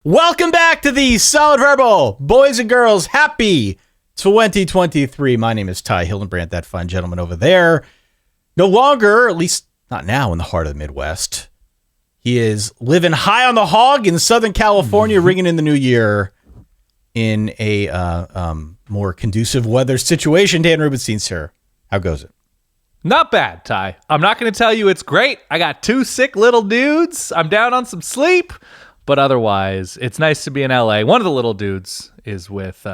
Welcome back to the Solid Verbal. Boys and girls, happy 2023. My name is Ty Hildenbrandt, that fine gentleman over there. No longer, at least not now, in the heart of the Midwest. He is living high on the hog in Southern California, ringing in the new year in a more conducive weather situation. Dan Rubenstein, sir, how goes it? Not bad, Ty. I'm not going to tell you it's great. I got two sick little dudes. I'm down on some sleep. But otherwise, it's nice to be in LA. One of the little dudes is with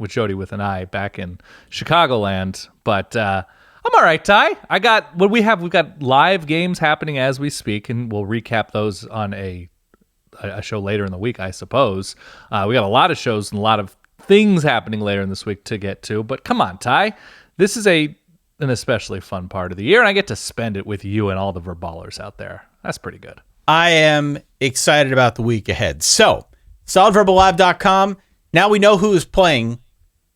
Jody with an I back in Chicagoland. But I'm all right, Ty. We've got live games happening as we speak, and we'll recap those on a show later in the week, I suppose. We got a lot of shows and a lot of things happening later in this week to get to. But come on, Ty. This is an especially fun part of the year, and I get to spend it with you and all the verballers out there. That's pretty good. I am excited about the week ahead. So, solidverballive.com. Now we know who is playing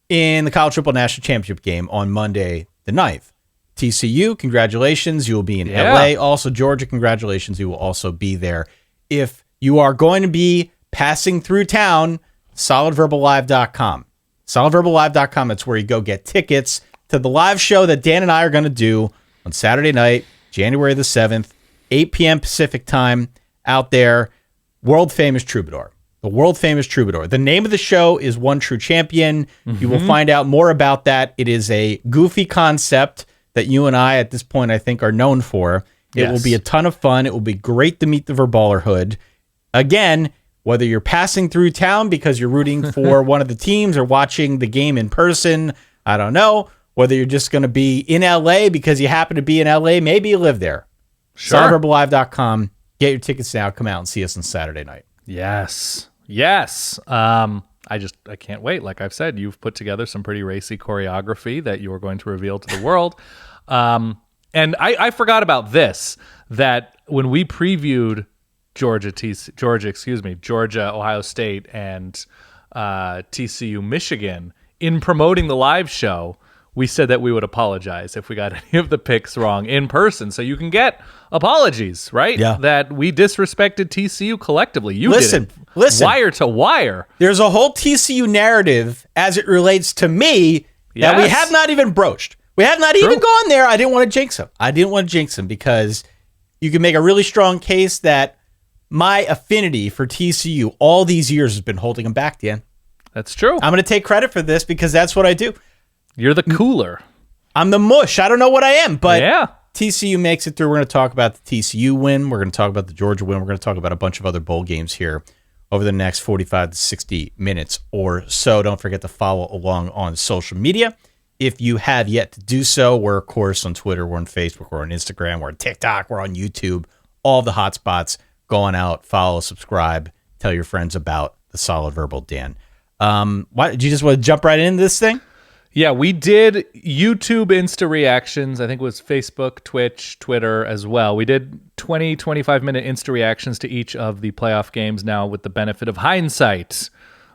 in the College Football National Championship game on Monday the 9th. TCU, congratulations. You will be in LA. Also, Georgia, congratulations. You will also be there. If you are going to be passing through town, solidverballive.com. Solidverballive.com. That's where you go get tickets to the live show that Dan and I are going to do on Saturday night, January the 7th. 8 p.m. Pacific time out there. World famous Troubadour. The world famous Troubadour. The name of the show is One True Champion. Mm-hmm. You will find out more about that. It is a goofy concept that you and I at this point I think are known for. It will be a ton of fun. It will be great to meet the Verballerhood. Again, whether you're passing through town because you're rooting for one of the teams or watching the game in person, I don't know. Whether you're just going to be in LA because you happen to be in LA, maybe you live there. Sure. SolidVerbalLive.com. Get your tickets now. Come out and see us on Saturday night. Yes. I can't wait. Like I've said, you've put together some pretty racy choreography that you are going to reveal to the world. And I forgot about this, that when we previewed Georgia, Ohio State, and TCU, Michigan, in promoting the live show, we said that we would apologize if we got any of the picks wrong in person. So you can get apologies, right? Yeah. That we disrespected TCU collectively. Listen. Wire to wire. There's a whole TCU narrative as it relates to me that we have not even broached. We have not even gone there. I didn't want to jinx them. Because you can make a really strong case that my affinity for TCU all these years has been holding them back, Dan. That's true. I'm going to take credit for this because that's what I do. You're the cooler. I'm the mush. I don't know what I am, but TCU makes it through. We're going to talk about the TCU win. We're going to talk about the Georgia win. We're going to talk about a bunch of other bowl games here over the next 45 to 60 minutes or so. Don't forget to follow along on social media. If you have yet to do so, we're, of course, on Twitter. We're on Facebook. We're on Instagram. We're on TikTok. We're on YouTube. All the hot spots. Go on out, follow, subscribe, tell your friends about the Solid Verbal, Dan. Why did you just want to jump right into this thing? Yeah, we did YouTube Insta reactions. I think it was Facebook, Twitch, Twitter as well. We did 20, 25-minute Insta reactions to each of the playoff games now with the benefit of hindsight.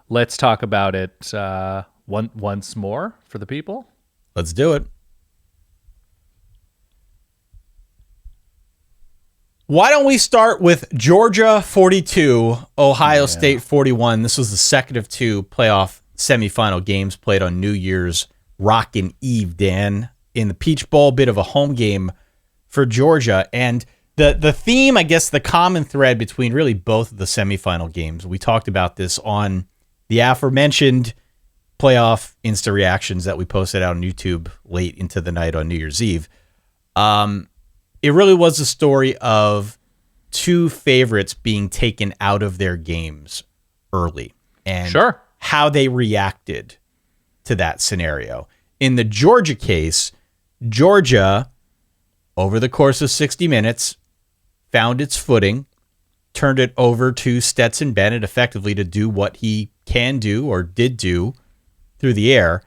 Let's talk about it once more for the people. Let's do it. Why don't we start with Georgia 42, Ohio State 41. This was the second of two playoff semifinal games played on New Year's Rockin' Eve, Dan, in the Peach Bowl. Bit of a home game for Georgia. And the theme, I guess the common thread between really both of the semifinal games, we talked about this on the aforementioned playoff Insta reactions that we posted out on YouTube late into the night on New Year's Eve. It really was a story of two favorites being taken out of their games early. And how they reacted to that scenario. In the Georgia case, Georgia, over the course of 60 minutes, found its footing, turned it over to Stetson Bennett effectively to do what he can do or did do through the air,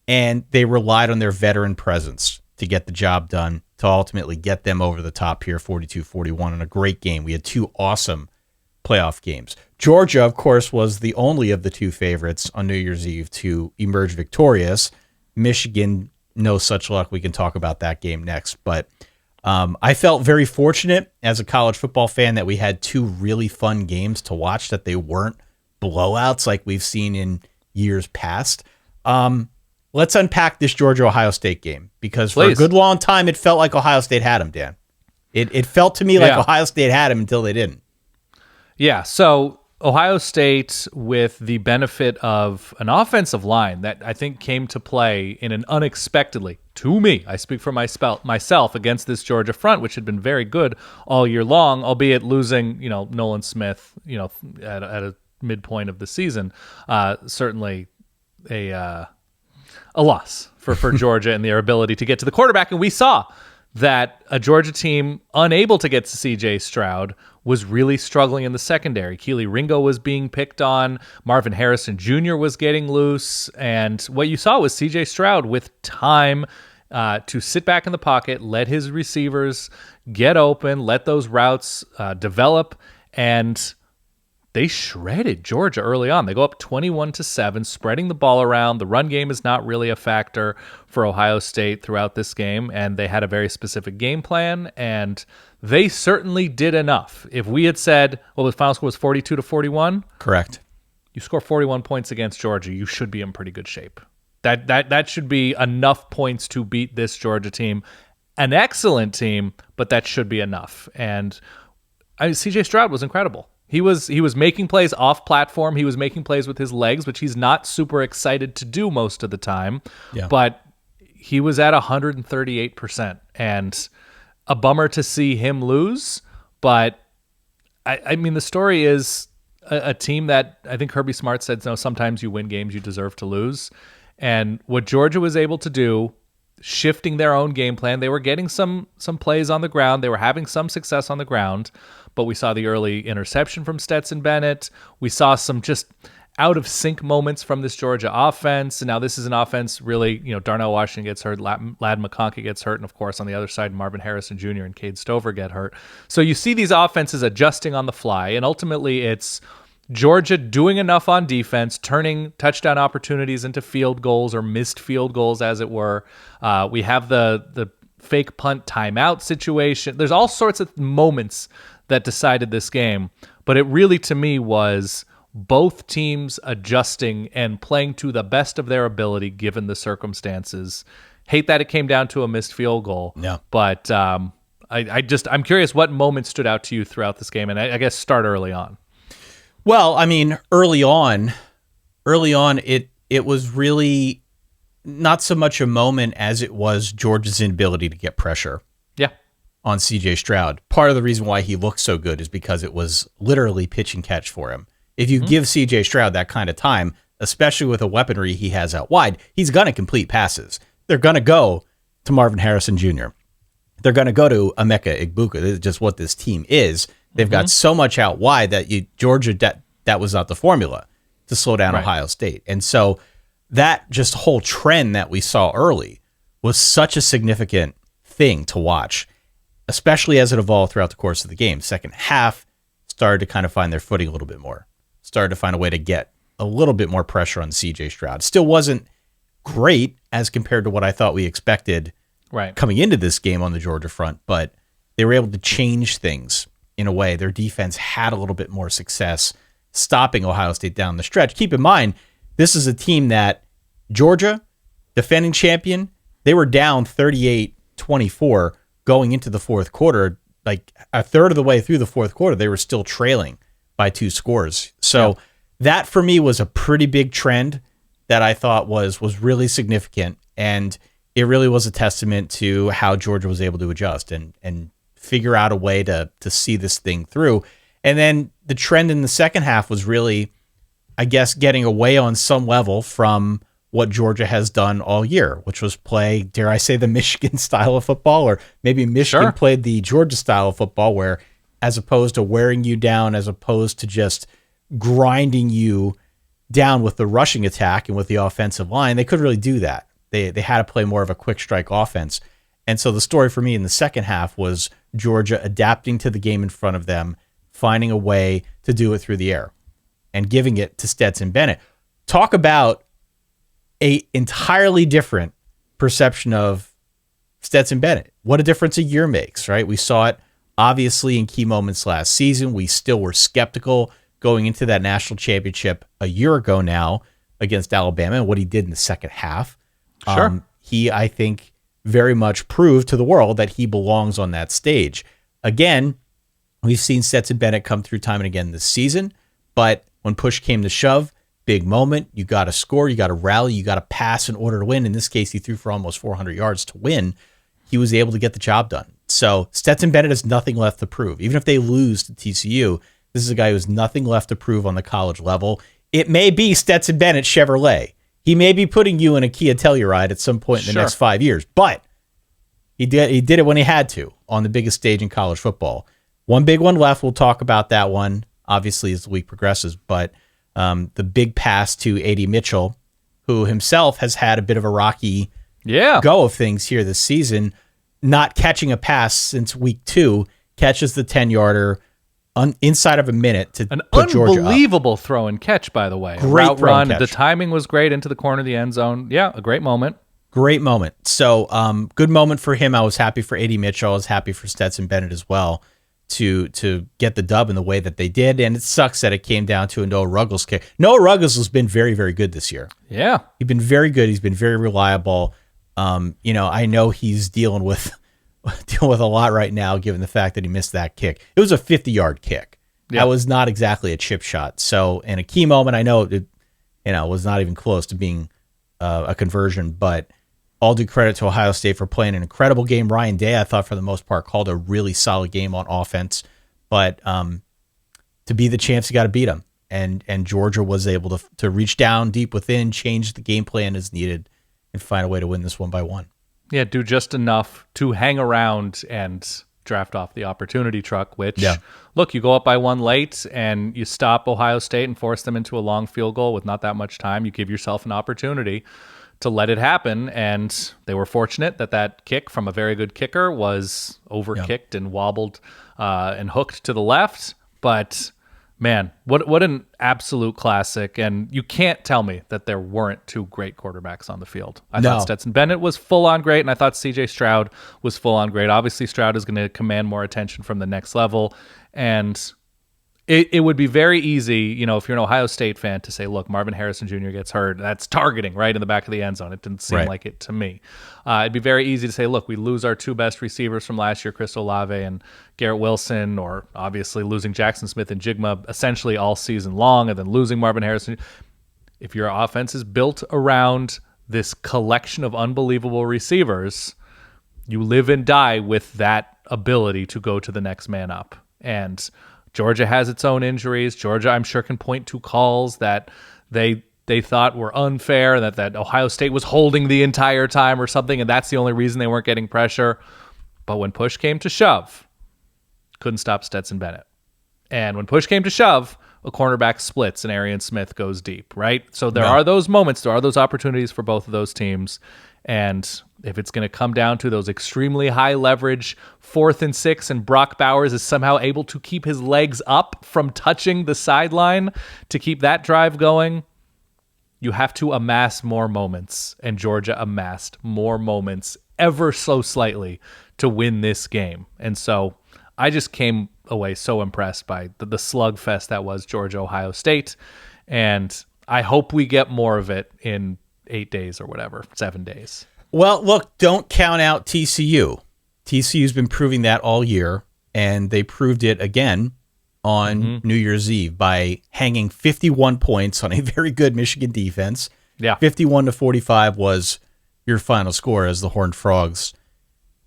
and they relied on their veteran presence to get the job done, to ultimately get them over the top here, 42-41, in a great game. We had two awesome playoff games. Georgia, of course, was the only of the two favorites on New Year's Eve to emerge victorious. Michigan, no such luck. We can talk about that game next. But I felt very fortunate as a college football fan that we had two really fun games to watch, that they weren't blowouts like we've seen in years past. Let's unpack this Georgia-Ohio State game, because for a good long time it felt like Ohio State had him, Dan. It felt to me like Ohio State had him until they didn't. Yeah, so Ohio State, with the benefit of an offensive line that I think came to play in an unexpectedly, to me, I speak for myself, against this Georgia front, which had been very good all year long, albeit losing, Nolan Smith, at a midpoint of the season, certainly a loss for Georgia and their ability to get to the quarterback. And we saw that a Georgia team unable to get to C.J. Stroud was really struggling in the secondary. Keely Ringo was being picked on. Marvin Harrison Jr. was getting loose. And what you saw was C.J. Stroud with time to sit back in the pocket, let his receivers get open, let those routes develop, and they shredded Georgia early on. They go up 21-7, spreading the ball around. The run game is not really a factor for Ohio State throughout this game, and they had a very specific game plan, and they certainly did enough. If we had said, well, the final score was 42-41. Correct. You score 41 points against Georgia, you should be in pretty good shape. That should be enough points to beat this Georgia team. An excellent team, but that should be enough. And C.J. Stroud was incredible. He was making plays off platform. He was making plays with his legs, which he's not super excited to do most of the time. Yeah. But he was at 138%, and a bummer to see him lose. But I mean, the story is a team that I think Kirby Smart said, no, sometimes you win games you deserve to lose. And what Georgia was able to do, shifting their own game plan, they were getting some plays on the ground. They were having some success on the ground. But we saw the early interception from Stetson Bennett. We saw some just out-of-sync moments from this Georgia offense. And now this is an offense really, Darnell Washington gets hurt, Lad McConkey gets hurt, and of course on the other side, Marvin Harrison Jr. and Cade Stover get hurt. So you see these offenses adjusting on the fly, and ultimately it's Georgia doing enough on defense, turning touchdown opportunities into field goals or missed field goals, as it were. We have the fake punt timeout situation. There's all sorts of moments that decided this game, but it really, to me, was both teams adjusting and playing to the best of their ability given the circumstances. Hate that it came down to a missed field goal. Yeah. But I'm curious what moments stood out to you throughout this game, and I guess start early on. Well, I mean, early on, it was really not so much a moment as it was Georgia's inability to get pressure. Yeah. On C.J. Stroud. Part of the reason why he looked so good is because it was literally pitch and catch for him. If you give C.J. Stroud that kind of time, especially with the weaponry he has out wide, he's going to complete passes. They're going to go to Marvin Harrison Jr. They're going to go to Emeka Egbuka. This is just what this team is. They've got so much out wide that Georgia, that was not the formula to slow down Ohio State. And so that just whole trend that we saw early was such a significant thing to watch, especially as it evolved throughout the course of the game. Second half started to kind of find their footing a little bit more, started to find a way to get a little bit more pressure on C.J. Stroud. Still wasn't great as compared to what I thought we expected coming into this game on the Georgia front, but they were able to change things in a way. Their defense had a little bit more success stopping Ohio State down the stretch. Keep in mind, this is a team that Georgia, defending champion, they were down 38-24 going into the fourth quarter. Like a third of the way through the fourth quarter, they were still trailing by 2 scores. So that for me was a pretty big trend that I thought was really significant. And it really was a testament to how Georgia was able to adjust and figure out a way to see this thing through. And then the trend in the second half was really, I guess, getting away on some level from what Georgia has done all year, which was play, dare I say, the Michigan style of football, or maybe Michigan played the Georgia style of football, where as opposed to wearing you down, as opposed to just grinding you down with the rushing attack and with the offensive line, they couldn't really do that. They had to play more of a quick strike offense. And so the story for me in the second half was Georgia adapting to the game in front of them, finding a way to do it through the air, and giving it to Stetson Bennett. Talk about a entirely different perception of Stetson Bennett. What a difference a year makes, right? We saw it obviously in key moments last season. We still were skeptical going into that national championship a year ago now against Alabama and what he did in the second half. Sure. He, I think, very much proved to the world that he belongs on that stage. Again, we've seen Stetson Bennett come through time and again this season, but when push came to shove, big moment, you got to score, you got to rally, you got to pass in order to win. In this case, he threw for almost 400 yards to win. He was able to get the job done. So Stetson Bennett has nothing left to prove. Even if they lose to TCU, this is a guy who has nothing left to prove on the college level. It may be Stetson Bennett Chevrolet. He may be putting you in a Kia Telluride at some point in the next 5 years, but he did it when he had to on the biggest stage in college football. One big one left. We'll talk about that one, obviously, as the week progresses, but the big pass to A.D. Mitchell, who himself has had a bit of a rocky go of things here this season, not catching a pass since week 2, catches the 10-yarder inside of a minute to put Georgia up. An unbelievable throw and catch, by the way. Great route throw run. and catch. The timing was great into the corner of the end zone. Yeah, a great moment. Great moment. So good moment for him. I was happy for A.D. Mitchell. I was happy for Stetson Bennett as well to get the dub in the way that they did. And it sucks that it came down to a Noah Ruggles kick. Noah Ruggles has been very, very good this year. Yeah. He's been very good. He's been very reliable. I know he's dealing with a lot right now, given the fact that he missed that kick. It was a 50-yard kick. Yeah. That was not exactly a chip shot. So in a key moment, I know it was not even close to being a conversion, but all due credit to Ohio State for playing an incredible game. Ryan Day, I thought, for the most part, called a really solid game on offense. But to be the champs, you got to beat them. And Georgia was able to reach down deep within, change the game plan as needed, and find a way to win this one by one. Yeah, do just enough to hang around and draft off the opportunity truck, which, look, you go up by one late and you stop Ohio State and force them into a long field goal with not that much time. You give yourself an opportunity to let it happen, and they were fortunate that kick from a very good kicker was overkicked and wobbled and hooked to the left. But man, what an absolute classic. And you can't tell me that there weren't two great quarterbacks on the field. I thought Stetson Bennett was full on great, and I thought CJ Stroud was full on great. Obviously, Stroud is going to command more attention from the next level. And it would be very easy, if you're an Ohio State fan, to say, look, Marvin Harrison Jr. gets hurt. That's targeting right in the back of the end zone. It didn't seem like it to me. It'd be very easy to say, look, we lose our two best receivers from last year, Chris Olave and Garrett Wilson, or obviously losing Jackson Smith and Jigma essentially all season long, and then losing Marvin Harrison. If your offense is built around this collection of unbelievable receivers, you live and die with that ability to go to the next man up. And Georgia has its own injuries. Georgia, I'm sure, can point to calls that they thought were unfair, that Ohio State was holding the entire time or something, and that's the only reason they weren't getting pressure. But when push came to shove, couldn't stop Stetson Bennett. And when push came to shove, a cornerback splits and Arian Smith goes deep, right? So there are those moments, there are those opportunities for both of those teams. And if it's going to come down to those extremely high leverage 4th and 6, and Brock Bowers is somehow able to keep his legs up from touching the sideline to keep that drive going, you have to amass more moments. And Georgia amassed more moments ever so slightly to win this game. And so I just came away so impressed by the slugfest that was Georgia-Ohio State. And I hope we get more of it in 8 days or whatever, 7 days. Well, look, don't count out TCU. TCU's been proving that all year, and they proved it again on New Year's Eve by hanging 51 points on a very good Michigan defense. Yeah. 51-45 was your final score as the Horned Frogs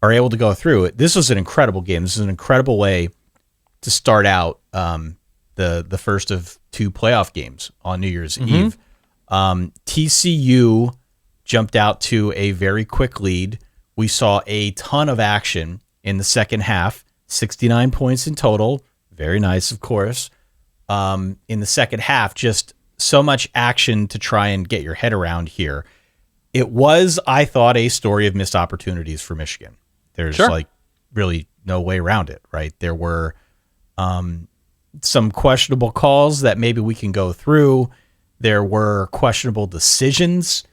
are able to go through it. This was an incredible game. This is an incredible way to start out the first of 2 playoff games on New Year's Eve. TCU jumped out to a very quick lead. We saw a ton of action in the second half, 69 points in total. Very nice, of course. In the second half, just so much action to try and get your head around here. It was, I thought, a story of missed opportunities for Michigan. There's really no way around it, right? There were some questionable calls that maybe we can go through. There were questionable decisions,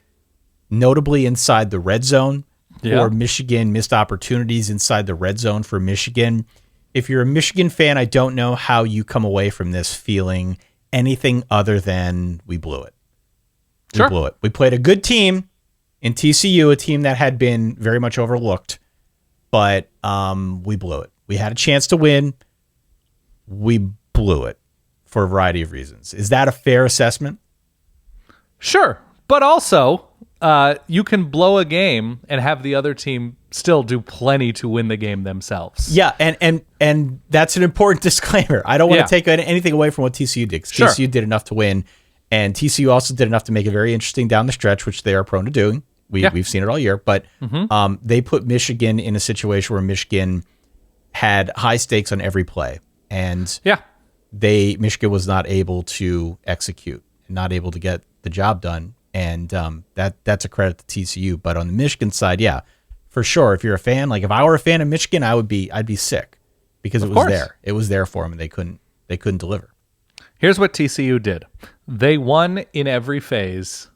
notably inside the red zone for Michigan, missed opportunities inside the red zone for Michigan. If you're a Michigan fan, I don't know how you come away from this feeling anything other than we blew it. Sure. We blew it. We played a good team in TCU, a team that had been very much overlooked, but we blew it. We had a chance to win. We blew it for a variety of reasons. Is that a fair assessment? Sure. But also, you can blow a game and have the other team still do plenty to win the game themselves. Yeah, and that's an important disclaimer. I don't want to take anything away from what TCU did. Sure. TCU did enough to win, and TCU also did enough to make it very interesting down the stretch, which they are prone to doing. We've seen it all year. But they put Michigan in a situation where Michigan had high stakes on every play. And Michigan was not able to execute, not able to get the job done. And that's a credit to TCU. But on the Michigan side, for sure. If you're a fan, like if I were a fan of Michigan, I'd be sick because it was there. It was there for them, and they couldn't deliver. Here's what TCU did. They won in every phase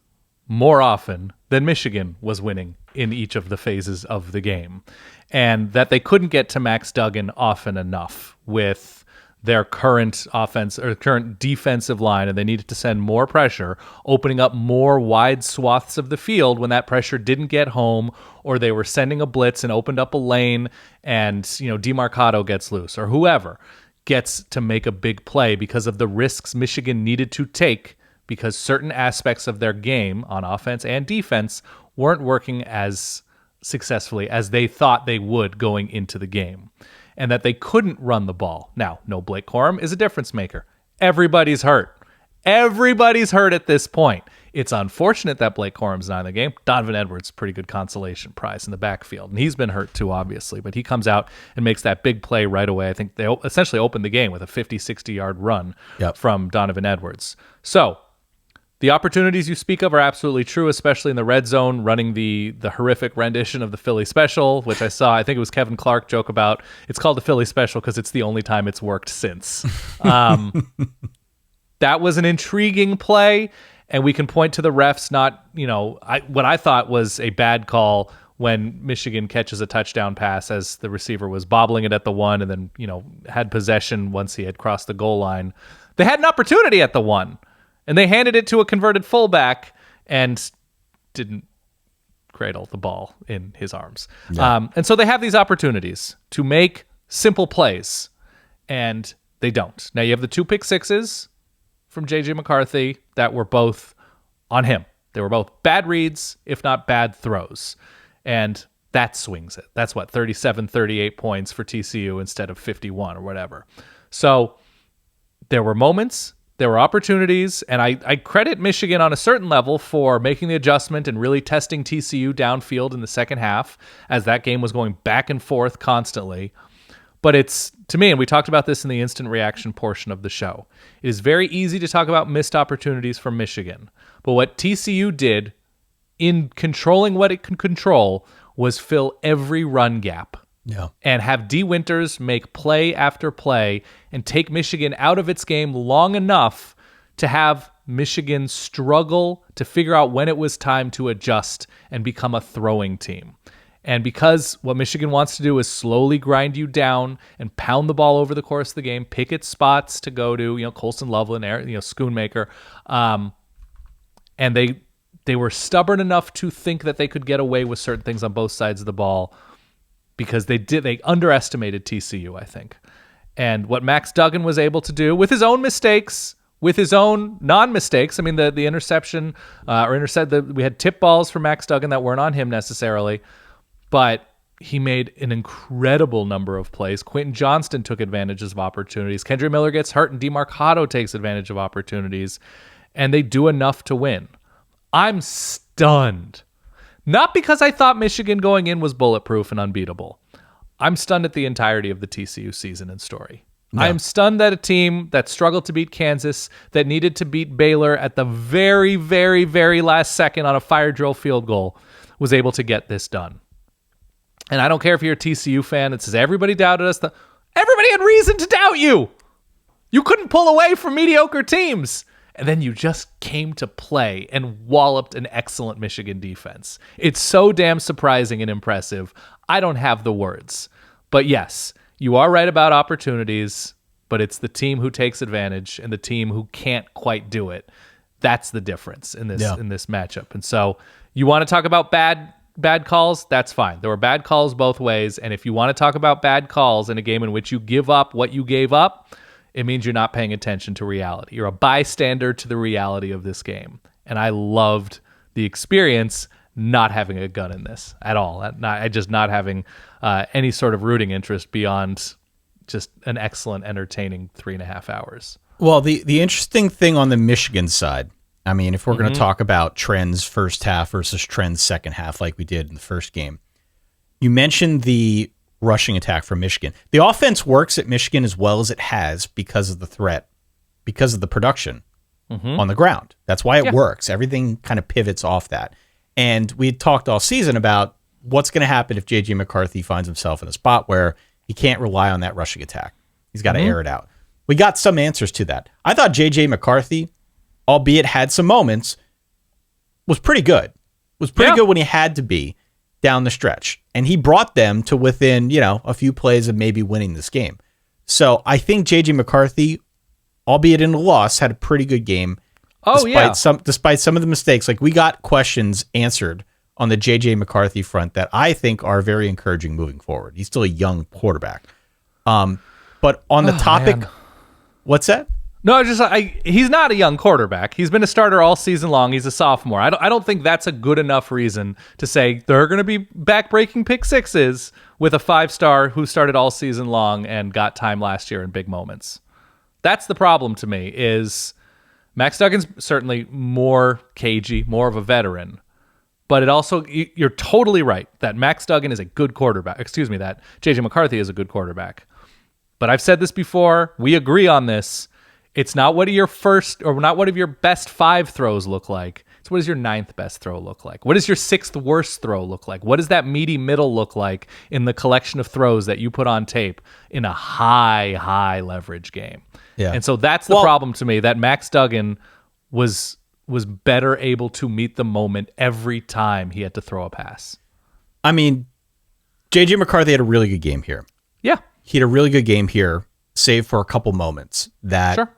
more often than Michigan was winning in each of the phases of the game. And that they couldn't get to Max Duggan often enough with their current offense or current defensive line, and they needed to send more pressure, opening up more wide swaths of the field when that pressure didn't get home, or they were sending a blitz and opened up a lane and, DeMarcado gets loose or whoever gets to make a big play because of the risks Michigan needed to take because certain aspects of their game on offense and defense weren't working as successfully as they thought they would going into the game, and that they couldn't run the ball. Now, no Blake Corum is a difference maker. Everybody's hurt. Everybody's hurt at this point. It's unfortunate that Blake Corum's not in the game. Donovan Edwards, pretty good consolation prize in the backfield, and he's been hurt too, obviously, but he comes out and makes that big play right away. I think they essentially opened the game with a 50, 60-yard run from Donovan Edwards. So, the opportunities you speak of are absolutely true, especially in the red zone, running the horrific rendition of the Philly Special, which I saw. I think it was Kevin Clark joke about. It's called the Philly Special because it's the only time it's worked since. That was an intriguing play, and we can point to the refs not, what I thought was a bad call when Michigan catches a touchdown pass as the receiver was bobbling it at the one and then, had possession once he had crossed the goal line. They had an opportunity at the one. And they handed it to a converted fullback and didn't cradle the ball in his arms. Yeah. And so they have these opportunities to make simple plays, and they don't. Now you have the 2 pick sixes from J.J. McCarthy that were both on him. They were both bad reads, if not bad throws. And that swings it. That's 37, 38 points for TCU instead of 51 or whatever. So there were moments, there were opportunities, and I credit Michigan on a certain level for making the adjustment and really testing TCU downfield in the second half as that game was going back and forth constantly. But it's, to me, and we talked about this in the instant reaction portion of the show, it is very easy to talk about missed opportunities from Michigan. But what TCU did in controlling what it can control was fill every run gap. Yeah. And have D. Winters make play after play and take Michigan out of its game long enough to have Michigan struggle to figure out when it was time to adjust and become a throwing team. And because what Michigan wants to do is slowly grind you down and pound the ball over the course of the game, pick its spots to go to, Colston Loveland, Schoonmaker. And they were stubborn enough to think that they could get away with certain things on both sides of the ball, because they underestimated TCU, I think. And what Max Duggan was able to do with his own mistakes, with his own non-mistakes, I mean, the interception we had tip balls for Max Duggan that weren't on him necessarily, but he made an incredible number of plays. Quentin Johnston took advantages of opportunities. Kendre Miller gets hurt, and DeMarcado takes advantage of opportunities, and they do enough to win. I'm stunned. Not because I thought Michigan going in was bulletproof and unbeatable. I'm stunned at the entirety of the TCU season and story. No. I am stunned that a team that struggled to beat Kansas, that needed to beat Baylor at the very, very, very last second on a fire drill field goal, was able to get this done. And I don't care if you're a TCU fan that says everybody doubted us. Everybody had reason to doubt you. You couldn't pull away from mediocre teams. And then you just came to play and walloped an excellent Michigan defense. It's so damn surprising and impressive. I don't have the words. But yes, you are right about opportunities. but it's the team who takes advantage and the team who can't quite do it. That's the difference in this matchup. And so you want to talk about bad calls, that's fine. There were bad calls both ways, and if you want to talk about bad calls in a game in which you give up what you gave up, it means you're not paying attention to reality. You're a bystander to the reality of this game. And I loved the experience not having a gun in this at all. Not having any sort of rooting interest beyond just an excellent, entertaining 3.5 hours. Well, the interesting thing on the Michigan side, I mean, if we're going to talk about trends first half versus trends second half like we did in the first game, you mentioned the rushing attack from Michigan. The offense works at Michigan as well as it has because of the threat, because of the production on the ground. That's why it works. Everything kind of pivots off that. And we had talked all season about what's going to happen if J.J. McCarthy finds himself in a spot where he can't rely on that rushing attack. He's got to air it out. We got some answers to that. I thought J.J. McCarthy, albeit had some moments, was pretty good. Was pretty good when he had to be down the stretch. And he brought them to within, a few plays of maybe winning this game. So I think J.J. McCarthy, albeit in a loss, had a pretty good game. Despite some of the mistakes. Like, we got questions answered on the J.J. McCarthy front that I think are very encouraging moving forward. He's still a young quarterback. But on the topic... Man. What's that? No, he's not a young quarterback. He's been a starter all season long. He's a sophomore. I don't think that's a good enough reason to say there are going to be back-breaking pick sixes with a 5-star who started all season long and got time last year in big moments. That's the problem to me, is Max Duggan's certainly more cagey, more of a veteran. But it also, you're totally right that Max Duggan is a good quarterback. That J.J. McCarthy is a good quarterback. But I've said this before. We agree on this. It's not what your best 5 throws look like. It's what does your 9th best throw look like? What does your 6th worst throw look like? What does that meaty middle look like in the collection of throws that you put on tape in a high leverage game? Yeah. And so that's the problem to me, that Max Duggan was better able to meet the moment every time he had to throw a pass. I mean, J.J. McCarthy had a really good game here. Yeah. He had a really good game here, save for a couple moments that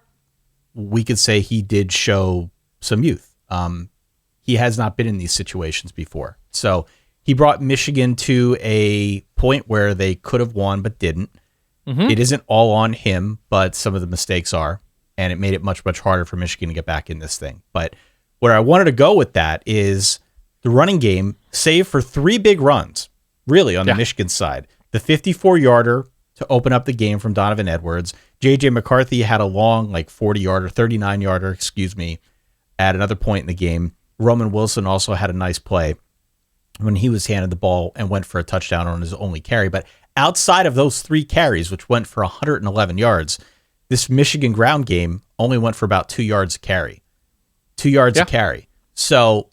we could say he did show some youth. He has not been in these situations before. So he brought Michigan to a point where they could have won but didn't. It isn't all on him, but some of the mistakes are, and it made it much, much harder for Michigan to get back in this thing. But where I wanted to go with that is the running game, save for 3 big runs, really, on the Michigan side. The 54-yarder to open up the game from Donovan Edwards. J.J. McCarthy had a long, 40-yarder, 39-yarder, at another point in the game. Roman Wilson also had a nice play when he was handed the ball and went for a touchdown on his only carry. But outside of those 3 carries, which went for 111 yards, this Michigan ground game only went for about 2 yards a carry. 2 yards a carry. So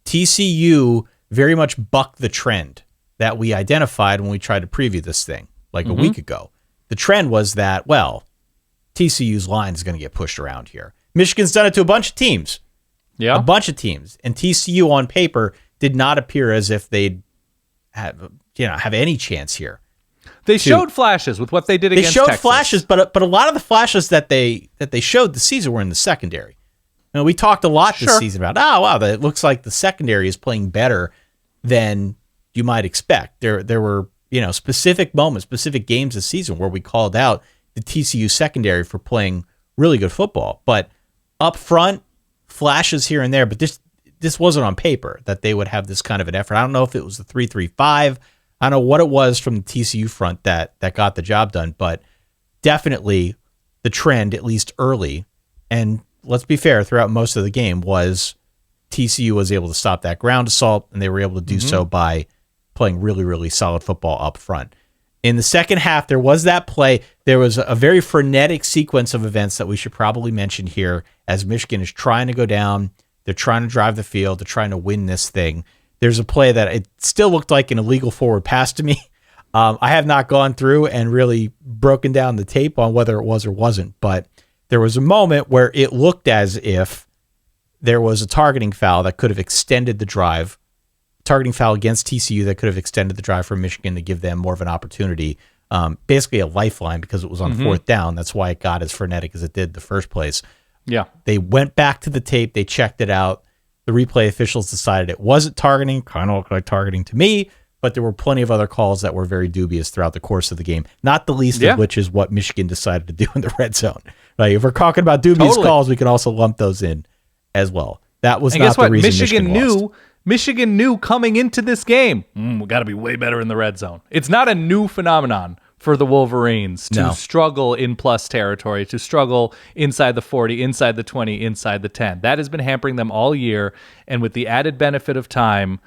TCU very much bucked the trend that we identified when we tried to preview this thing a week ago. The trend was that, TCU's line is going to get pushed around here. Michigan's done it to a bunch of teams. Yeah. A bunch of teams. And TCU on paper did not appear as if they'd have any chance here. They showed flashes with what they did against Texas. They showed flashes, but a lot of the flashes that they showed this season were in the secondary. We talked a lot this season about, it looks like the secondary is playing better than you might expect. There were specific moments, specific games this season where we called out the TCU secondary for playing really good football. But up front, flashes here and there, but this wasn't on paper that they would have this kind of an effort. I don't know if it was the 3-3-5. I don't know what it was from the TCU front that got the job done, but definitely the trend, at least early, and let's be fair, throughout most of the game, was TCU was able to stop that ground assault, and they were able to do so by playing really, really solid football up front. In the second half, there was that play. There was a very frenetic sequence of events that we should probably mention here as Michigan is trying to go down. They're trying to drive the field. They're trying to win this thing. There's a play that it still looked like an illegal forward pass to me. I have not gone through and really broken down the tape on whether it was or wasn't, but there was a moment where it looked as if there was a targeting foul that could have extended the drive, targeting foul against TCU that could have extended the drive for Michigan to give them more of an opportunity basically a lifeline because it was on fourth down. That's why it got as frenetic as it did in the first place. Yeah. They went back to the tape. They checked it out. The replay officials decided it wasn't targeting, kind of looked like targeting to me, but there were plenty of other calls that were very dubious throughout the course of the game, not the least of which is what Michigan decided to do in the red zone. Right? If we're talking about dubious calls, we can also lump those in as well. That was not the reason Michigan lost. Michigan knew coming into this game, we got to be way better in the red zone. It's not a new phenomenon for the Wolverines to struggle in plus territory, to struggle inside the 40, inside the 20, inside the 10. That has been hampering them all year, and with the added benefit of time,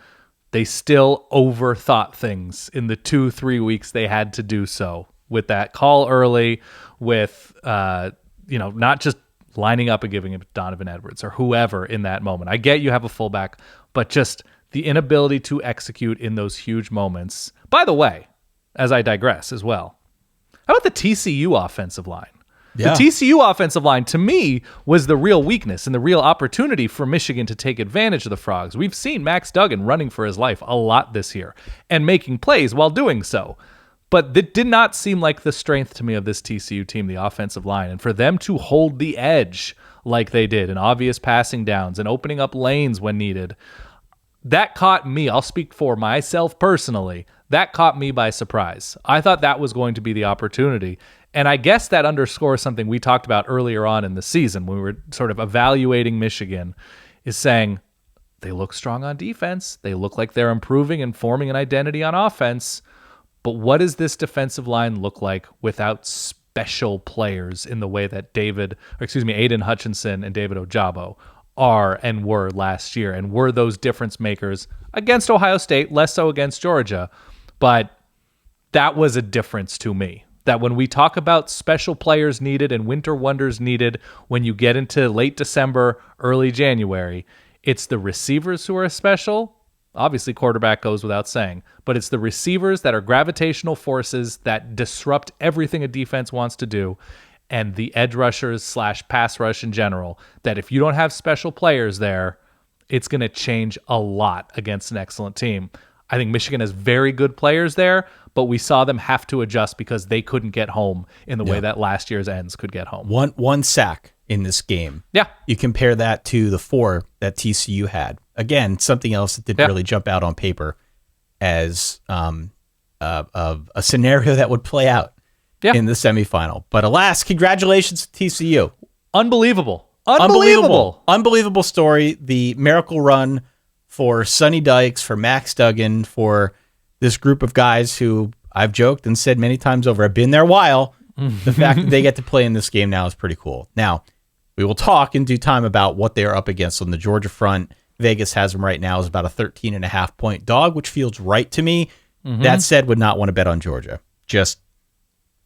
they still overthought things in the 2-3 weeks they had to do so. With that call early, with not just lining up and giving it to Donovan Edwards or whoever in that moment. I get you have a fullback, but just the inability to execute in those huge moments. By the way, as I digress as well, how about the TCU offensive line? Yeah. The TCU offensive line, to me, was the real weakness and the real opportunity for Michigan to take advantage of the Frogs. We've seen Max Duggan running for his life a lot this year and making plays while doing so. But it did not seem like the strength to me of this TCU team, the offensive line. And for them to hold the edge like they did in obvious passing downs and opening up lanes when needed, that caught me. I'll speak for myself personally. That caught me by surprise. I thought that was going to be the opportunity. And I guess that underscores something we talked about earlier on in the season when we were sort of evaluating Michigan, is saying they look strong on defense. They look like they're improving and forming an identity on offense. But what does this defensive line look like without special players in the way that Aiden Hutchinson and David Ojabo are and were last year, and were those difference makers against Ohio State, less so against Georgia. But that was a difference to me. That when we talk about special players needed and winter wonders needed when you get into late December, early January, it's the receivers who are special. Obviously, quarterback goes without saying, but it's the receivers that are gravitational forces that disrupt everything a defense wants to do, and the edge rushers / pass rush in general, that if you don't have special players there, it's going to change a lot against an excellent team. I think Michigan has very good players there, but we saw them have to adjust because they couldn't get home in the way that last year's ends could get home. One sack in this game. Yeah. You compare that to the 4 that TCU had. Again, something else that didn't really jump out on paper as a scenario that would play out in the semifinal. But alas, congratulations to TCU. Unbelievable story. The miracle run for Sonny Dykes, for Max Duggan, for this group of guys who I've joked and said many times over, I've been there a while. The fact that they get to play in this game now is pretty cool. Now, we will talk in due time about what they are up against on the Georgia front. Vegas has them right now as about a 13.5 point dog, which feels right to me. That said, would not want to bet on Georgia. Just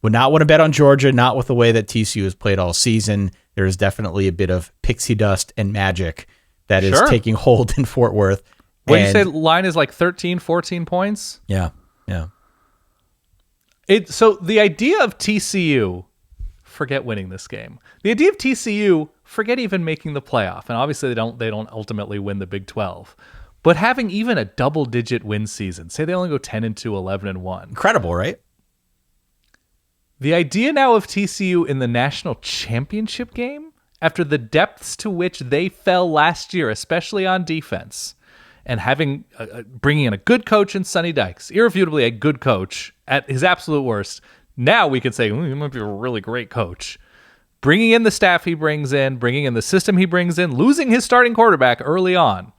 would not want to bet on Georgia, not with the way that TCU has played all season. There is definitely a bit of pixie dust and magic that is taking hold in Fort Worth. What do you say? Line is like 13, 14 points? Yeah. So the idea of TCU, forget winning this game. The idea of TCU, forget even making the playoff. And obviously they don't ultimately win the Big 12. But having even a double-digit win season, say they only go 10-2, 11-1. Incredible, right? The idea now of TCU in the national championship game, after the depths to which they fell last year, especially on defense, and having bringing in a good coach in Sonny Dykes, irrefutably a good coach at his absolute worst. Now we could say he might be a really great coach. Bringing in the staff he brings in, bringing in the system he brings in, losing his starting quarterback early on.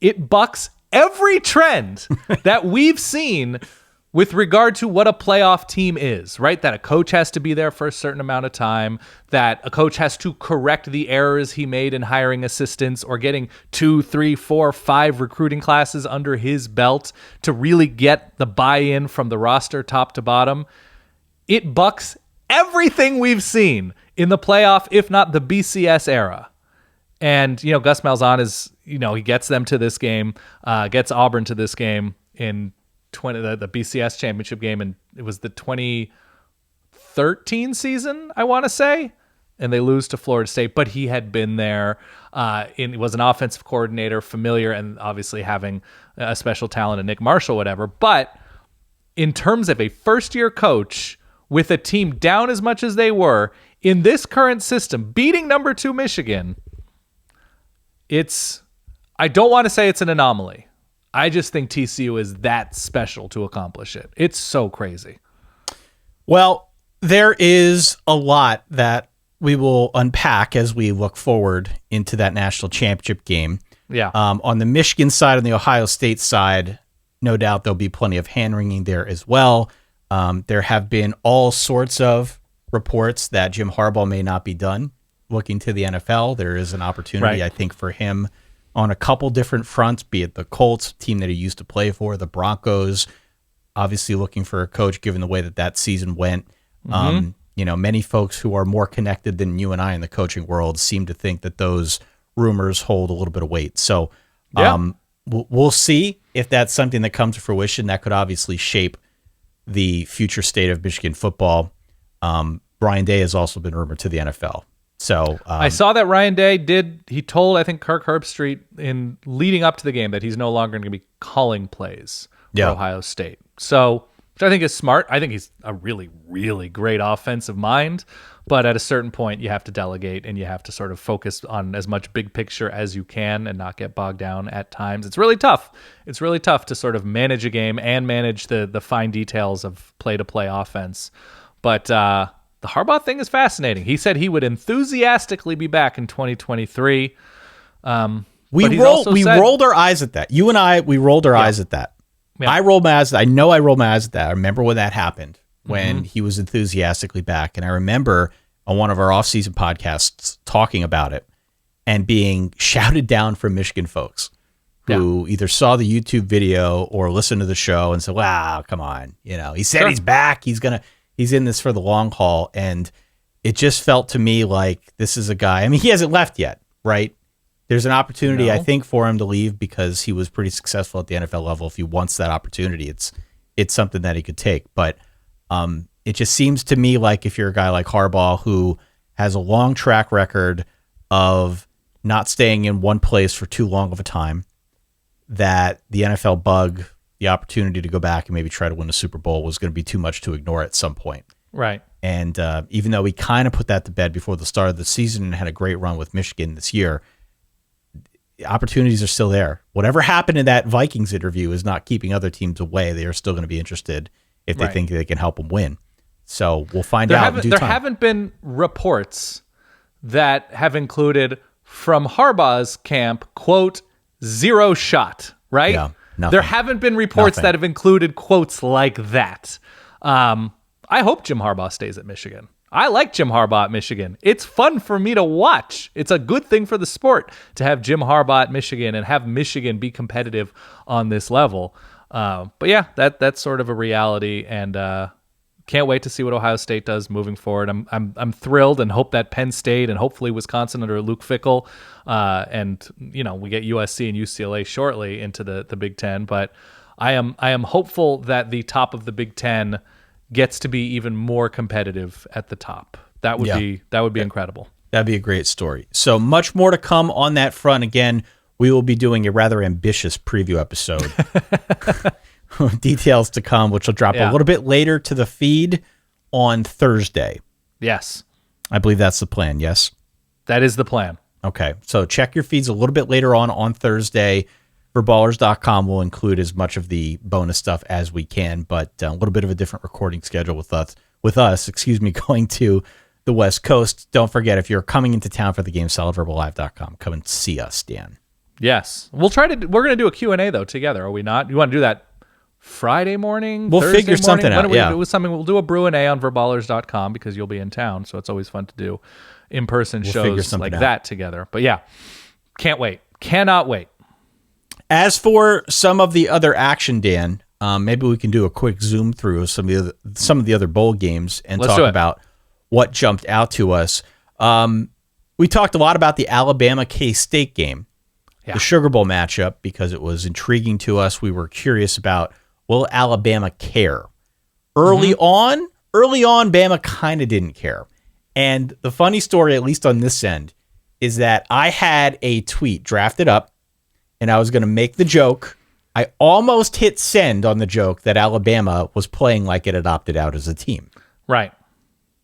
It bucks every trend that we've seen with regard to what a playoff team is, right? That a coach has to be there for a certain amount of time, that a coach has to correct the errors he made in hiring assistants or getting 2, 3, 4, 5 recruiting classes under his belt to really get the buy-in from the roster top to bottom. It bucks everything we've seen in the playoff, if not the BCS era. And, Gus Malzahn is, he gets them to this game, gets Auburn to this game in the BCS championship game, and it was the 2013 season, I want to say, and they lose to Florida State. But he had been there. He was an offensive coordinator, familiar, and obviously having a special talent in Nick Marshall, whatever. But in terms of a first-year coach with a team down as much as they were in this current system, beating number 2 Michigan, I don't want to say it's an anomaly. I just think TCU is that special to accomplish it. It's so crazy. Well, there is a lot that we will unpack as we look forward into that national championship game. Yeah. On the Michigan side and the Ohio State side, no doubt there'll be plenty of hand-wringing there as well. There have been all sorts of reports that Jim Harbaugh may not be done looking to the NFL. There is an opportunity, I think, for him on a couple different fronts, be it the Colts, team that he used to play for, the Broncos, obviously looking for a coach given the way that season went. Many folks who are more connected than you and I in the coaching world seem to think that those rumors hold a little bit of weight. So we'll see if that's something that comes to fruition. That could obviously shape the future state of Michigan football. Ryan Day has also been rumored to the NFL. So I saw that Ryan Day he told, I think, Kirk Herbstreit in leading up to the game that he's no longer going to be calling plays for Ohio State. So, which I think is smart. I think he's a really, really great offensive mind. But at a certain point, you have to delegate and you have to sort of focus on as much big picture as you can and not get bogged down at times. It's really tough. It's really tough to sort of manage a game and manage the fine details of play-to-play offense. But the Harbaugh thing is fascinating. He said he would enthusiastically be back in 2023. We rolled our eyes at that. You and I, we rolled our eyes at that. Yeah. I rolled my eyes. I know I rolled my eyes at that. I remember when that happened, when he was enthusiastically back. And I remember on one of our off-season podcasts talking about it and being shouted down from Michigan folks who either saw the YouTube video or listened to the show and said, wow, come on. He said he's back. He's in this for the long haul. And it just felt to me like this is a guy. I mean, he hasn't left yet, right? There's an opportunity, I think, for him to leave because he was pretty successful at the NFL level. If he wants that opportunity, it's something that he could take. But it just seems to me like if you're a guy like Harbaugh who has a long track record of not staying in one place for too long of a time, that the NFL bug, the opportunity to go back and maybe try to win a Super Bowl was going to be too much to ignore at some point. Right. And even though we kind of put that to bed before the start of the season and had a great run with Michigan this year, opportunities are still there. Whatever happened in that Vikings interview is not keeping other teams away. They are still going to be interested if they think they can help them win. So we'll find out in due time. There haven't been reports that have included from Harbaugh's camp, quote, zero shot, right? Yeah, nothing. There haven't been reports that have included quotes like that. I hope Jim Harbaugh stays at Michigan. I like Jim Harbaugh at Michigan. It's fun for me to watch. It's a good thing for the sport to have Jim Harbaugh at Michigan and have Michigan be competitive on this level. But yeah, that's sort of a reality, and can't wait to see what Ohio State does moving forward. I'm thrilled and hope that Penn State and hopefully Wisconsin under Luke Fickell, and we get USC and UCLA shortly into the Big Ten. But I am hopeful that the top of the Big Ten gets to be even more competitive at the top. That would be incredible. That'd be a great story. So much more to come on that front. Again, we will be doing a rather ambitious preview episode. Details to come, which will drop a little bit later to the feed on Thursday. Yes. I believe that's the plan, yes? That is the plan. Okay, so check your feeds a little bit later on Thursday. Forballers.com will include as much of the bonus stuff as we can, but a little bit of a different recording schedule with us, going to the West Coast. Don't forget, if you're coming into town for the game, solidverballive.com. Come and see us, Dan. Yes. We're going to do a Q&A, though, together, are we not? You want to do that Friday morning? We'll Thursday figure morning? something out, We'll do a Brew&A on Forballers.com because you'll be in town, so it's always fun to do in-person shows like that together. But yeah, can't wait. Cannot wait. As for some of the other action, Dan, maybe we can do a quick zoom through of some of the other bowl games and talk about what jumped out to us. We talked a lot about the Alabama K-State game, the Sugar Bowl matchup, because it was intriguing to us. We were curious about, will Alabama care? Early on, Bama kind of didn't care. And the funny story, at least on this end, is that I had a tweet drafted up, and I was going to make the joke I almost hit send on the joke that Alabama was playing like it had opted out as a team. Right.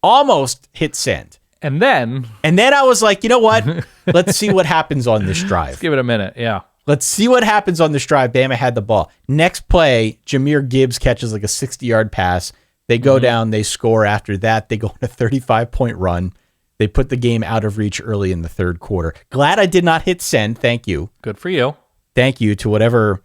Almost hit send. And then I was like, you know what? Let's see what happens on this drive. Let's give it a minute. Yeah. Let's see what happens on this drive. Bama had the ball. Next play, Jahmyr Gibbs catches like a 60-yard pass. They go down. They score. After that, they go on a 35-point run. They put the game out of reach early in the third quarter. Glad I did not hit send. Thank you. Good for you. Thank you to whatever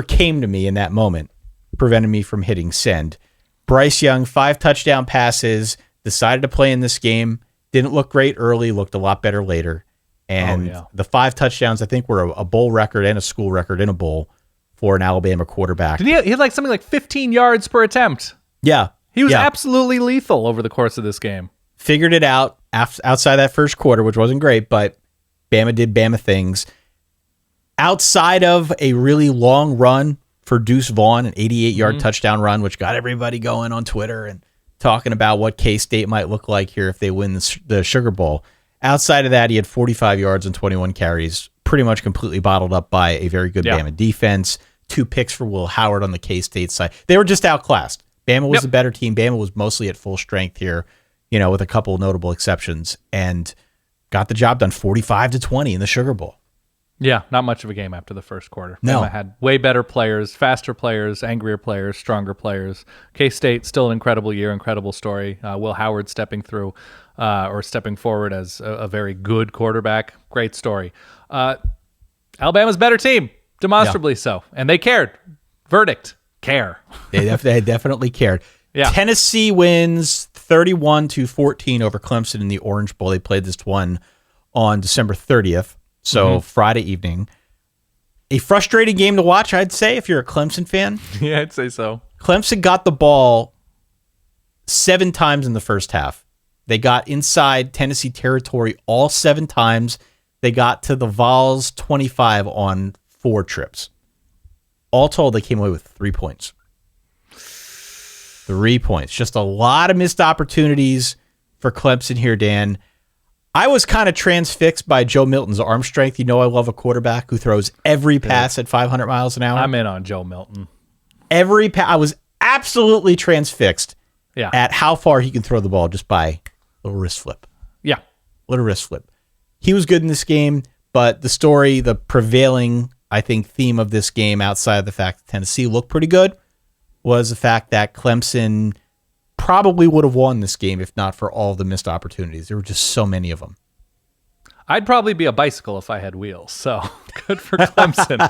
came to me in that moment, prevented me from hitting send. Bryce Young, 5 touchdown passes, decided to play in this game. Didn't look great early, looked a lot better later. And the 5 touchdowns, I think, were a bowl record and a school record in a bowl for an Alabama quarterback. He had like something like 15 yards per attempt. Yeah. He was absolutely lethal over the course of this game. Figured it out outside that first quarter, which wasn't great, but Bama did Bama things. Outside of a really long run for Deuce Vaughn, an 88-yard touchdown run, which got everybody going on Twitter and talking about what K-State might look like here if they win the Sugar Bowl. Outside of that, he had 45 yards and 21 carries, pretty much completely bottled up by a very good Bama defense. 2 picks for Will Howard on the K-State side. They were just outclassed. Bama was the better team. Bama was mostly at full strength here, with a couple of notable exceptions, and got the job done 45-20 in the Sugar Bowl. Yeah, not much of a game after the first quarter. No. Bama had way better players, faster players, angrier players, stronger players. K-State, still an incredible year, incredible story. Will Howard stepping forward as a very good quarterback. Great story. Alabama's better team, demonstrably so. And they cared. Verdict, care. They definitely cared. Yeah. Tennessee wins 31-14 over Clemson in the Orange Bowl. They played this one on December 30th. So Friday evening. A frustrating game to watch, I'd say, if you're a Clemson fan. Yeah, I'd say so. Clemson got the ball 7 times in the first half. They got inside Tennessee territory all 7 times. They got to the Vols 25 on 4 trips. All told, they came away with 3 points. 3 points. Just a lot of missed opportunities for Clemson here, Dan. I was kind of transfixed by Joe Milton's arm strength. I love a quarterback who throws every pass at 500 miles an hour. I'm in on Joe Milton. I was absolutely transfixed at how far he can throw the ball just by a little wrist flip. Yeah. Little wrist flip. He was good in this game, but the prevailing, I think, theme of this game, outside of the fact that Tennessee looked pretty good, was the fact that Clemson probably would have won this game if not for all the missed opportunities. There were just so many of them. I'd probably be a bicycle if I had wheels, so good for Clemson.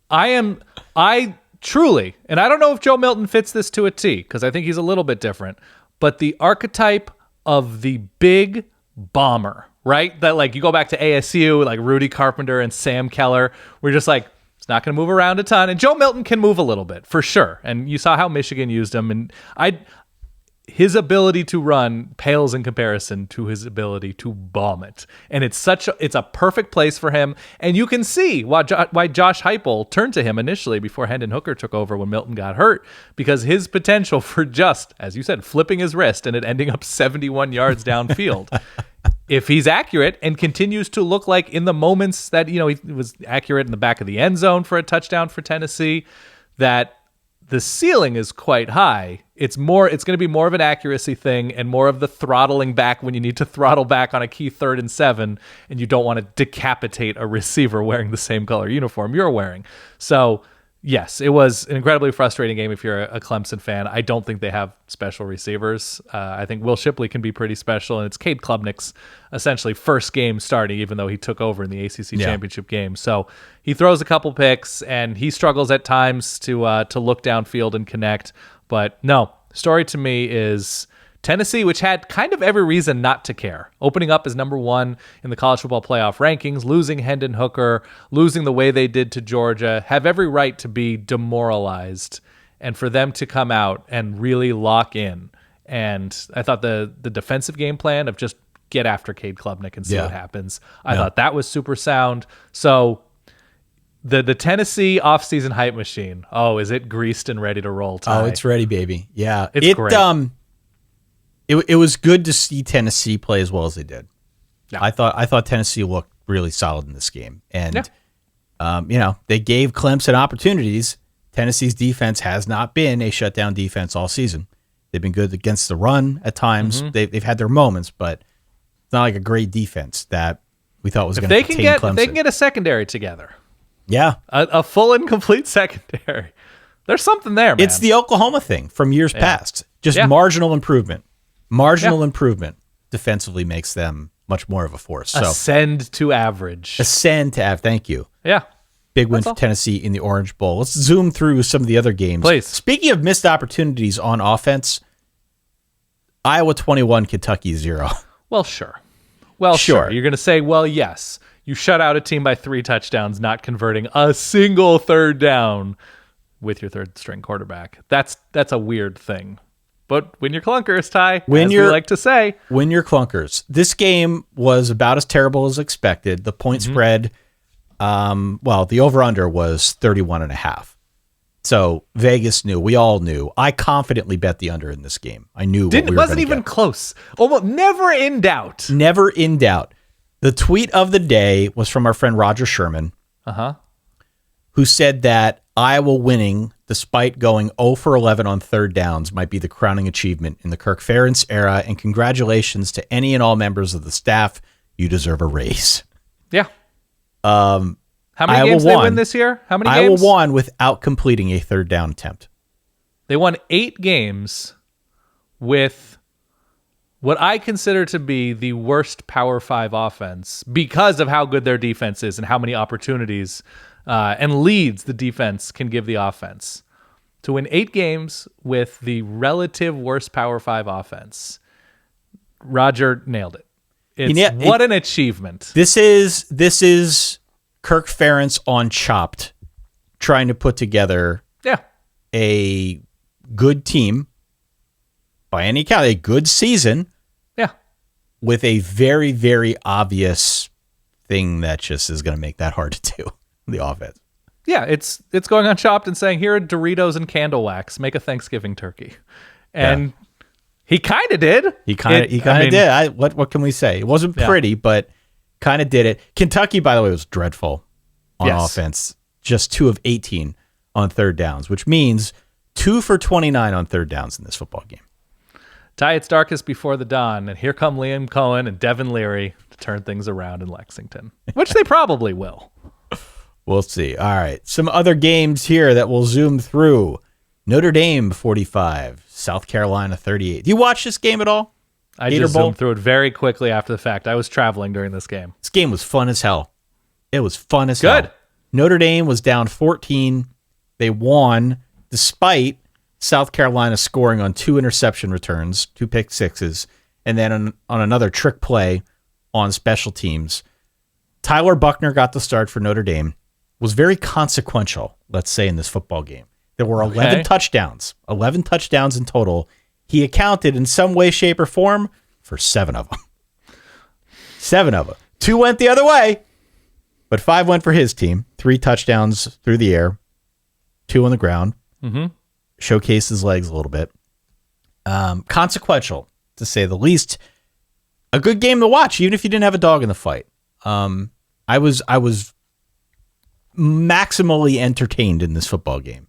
I truly, and I don't know if Joe Milton fits this to a T, because I think he's a little bit different, but the archetype of the big bomber, right? That, like, you go back to ASU, like Rudy Carpenter and Sam Keller, we're just like, it's not going to move around a ton. And Joe Milton can move a little bit, for sure. And you saw how Michigan used him. And his ability to run pales in comparison to his ability to bomb it. And it's a perfect place for him. And you can see why Josh Heupel turned to him initially before Hendon Hooker took over when Milton got hurt, because his potential for just, as you said, flipping his wrist and it ending up 71 yards downfield. If he's accurate and continues to look like in the moments that, he was accurate in the back of the end zone for a touchdown for Tennessee, that the ceiling is quite high. It's going to be more of an accuracy thing and more of the throttling back when you need to throttle back on a key 3rd and 7 and you don't want to decapitate a receiver wearing the same color uniform you're wearing. So, yes, it was an incredibly frustrating game if you're a Clemson fan. I don't think they have special receivers. I think Will Shipley can be pretty special, and it's Cade Klubnik's essentially first game starting, even though he took over in the ACC championship game. So he throws a couple picks, and he struggles at times to look downfield and connect. But no, story to me is Tennessee, which had kind of every reason not to care, opening up as number 1 in the college football playoff rankings, losing Hendon Hooker, losing the way they did to Georgia, have every right to be demoralized, and for them to come out and really lock in. And I thought the defensive game plan of just get after Cade Klubnik and see what happens, I thought that was super sound. So the Tennessee offseason hype machine, is it greased and ready to roll, Ty? Oh, it's ready, baby. Yeah. It's great. It was good to see Tennessee play as well as they did. Yeah. I thought Tennessee looked really solid in this game. And They gave Clemson opportunities. Tennessee's defense has not been a shutdown defense all season. They've been good against the run at times. They've had their moments, but it's not like a great defense that we thought was going to contain Clemson. If they can get a secondary together. Yeah. A full and complete secondary. There's something there, man. It's the Oklahoma thing from years past. Just marginal improvement. Marginal improvement defensively makes them much more of a force. So ascend to average. Thank you. Yeah. Big win for Tennessee in the Orange Bowl. Let's zoom through some of the other games. Please. Speaking of missed opportunities on offense, Iowa 21, Kentucky 0. Well, sure. You're going to say, well, yes. You shut out a team by 3 touchdowns, not converting a single third down with your third-string quarterback. That's a weird thing. But win your clunkers, Ty, as we like to say. Win your clunkers. This game was about as terrible as expected. The point spread... the over-under was 31.5. So Vegas knew. We all knew. I confidently bet the under in this game. I knew what we were going to get. Wasn't even close. Almost never in doubt. Never in doubt. The tweet of the day was from our friend Roger Sherman, who said that Iowa winning, despite going 0 for 11 on third downs, might be the crowning achievement in the Kirk Ferentz era. And congratulations to any and all members of the staff. You deserve a raise. Yeah. How many games they win this year? How many games? Iowa won without completing a third down attempt. They won 8 games with what I consider to be the worst Power 5 offense because of how good their defense is and how many opportunities and leads the defense can give the offense. To win 8 games with the relative worst Power 5 offense, Roger nailed it. What an achievement. This is Kirk Ferentz on Chopped trying to put together a good team, by any count, a good season, with a very, very obvious thing that just is going to make that hard to do, the offense. Yeah, it's going on Chopped and saying, here are Doritos and candle wax, make a Thanksgiving turkey. And he kind of did. He kind of did. What can we say? It wasn't pretty, but kind of did it. Kentucky, by the way, was dreadful on offense. Just 2 of 18 on third downs, which means 2 for 29 on third downs in this football game. Ty, it's darkest before the dawn, and here come Liam Cohen and Devin Leary to turn things around in Lexington, which they probably will. We'll see. All right. Some other games here that we'll zoom through. Notre Dame 45, South Carolina 38. Do you watch this game at all? I just zoomed through it very quickly after the fact. I was traveling during this game. This game was fun as hell. It was fun as hell. Good. Notre Dame was down 14. They won despite South Carolina scoring on 2 interception returns, 2 pick sixes, and then on another trick play on special teams. Tyler Buckner got the start for Notre Dame. Was very consequential, let's say, in this football game. There were 11 touchdowns in total. He accounted in some way, shape, or form for 7 of them. 7 of them. 2 went the other way, but 5 went for his team. 3 touchdowns through the air, 2 on the ground. Showcased his legs a little bit. Consequential, to say the least. A good game to watch, even if you didn't have a dog in the fight. I was maximally entertained in this football game,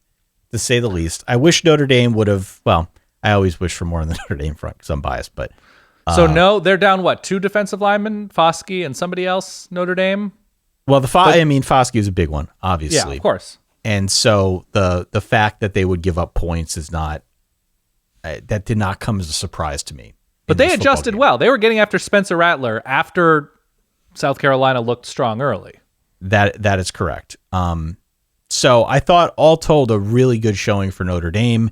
to say the least. I wish Notre Dame would have, I always wish for more on the Notre Dame front because I'm biased, but. So no, they're down what? 2 defensive linemen, Foskey and somebody else, Notre Dame? Well, Foskey was a big one, obviously. Yeah, of course. And so the fact that they would give up points is not, that did not come as a surprise to me. But they adjusted well. They were getting after Spencer Rattler after South Carolina looked strong early. That is correct. So I thought, all told, a really good showing for Notre Dame.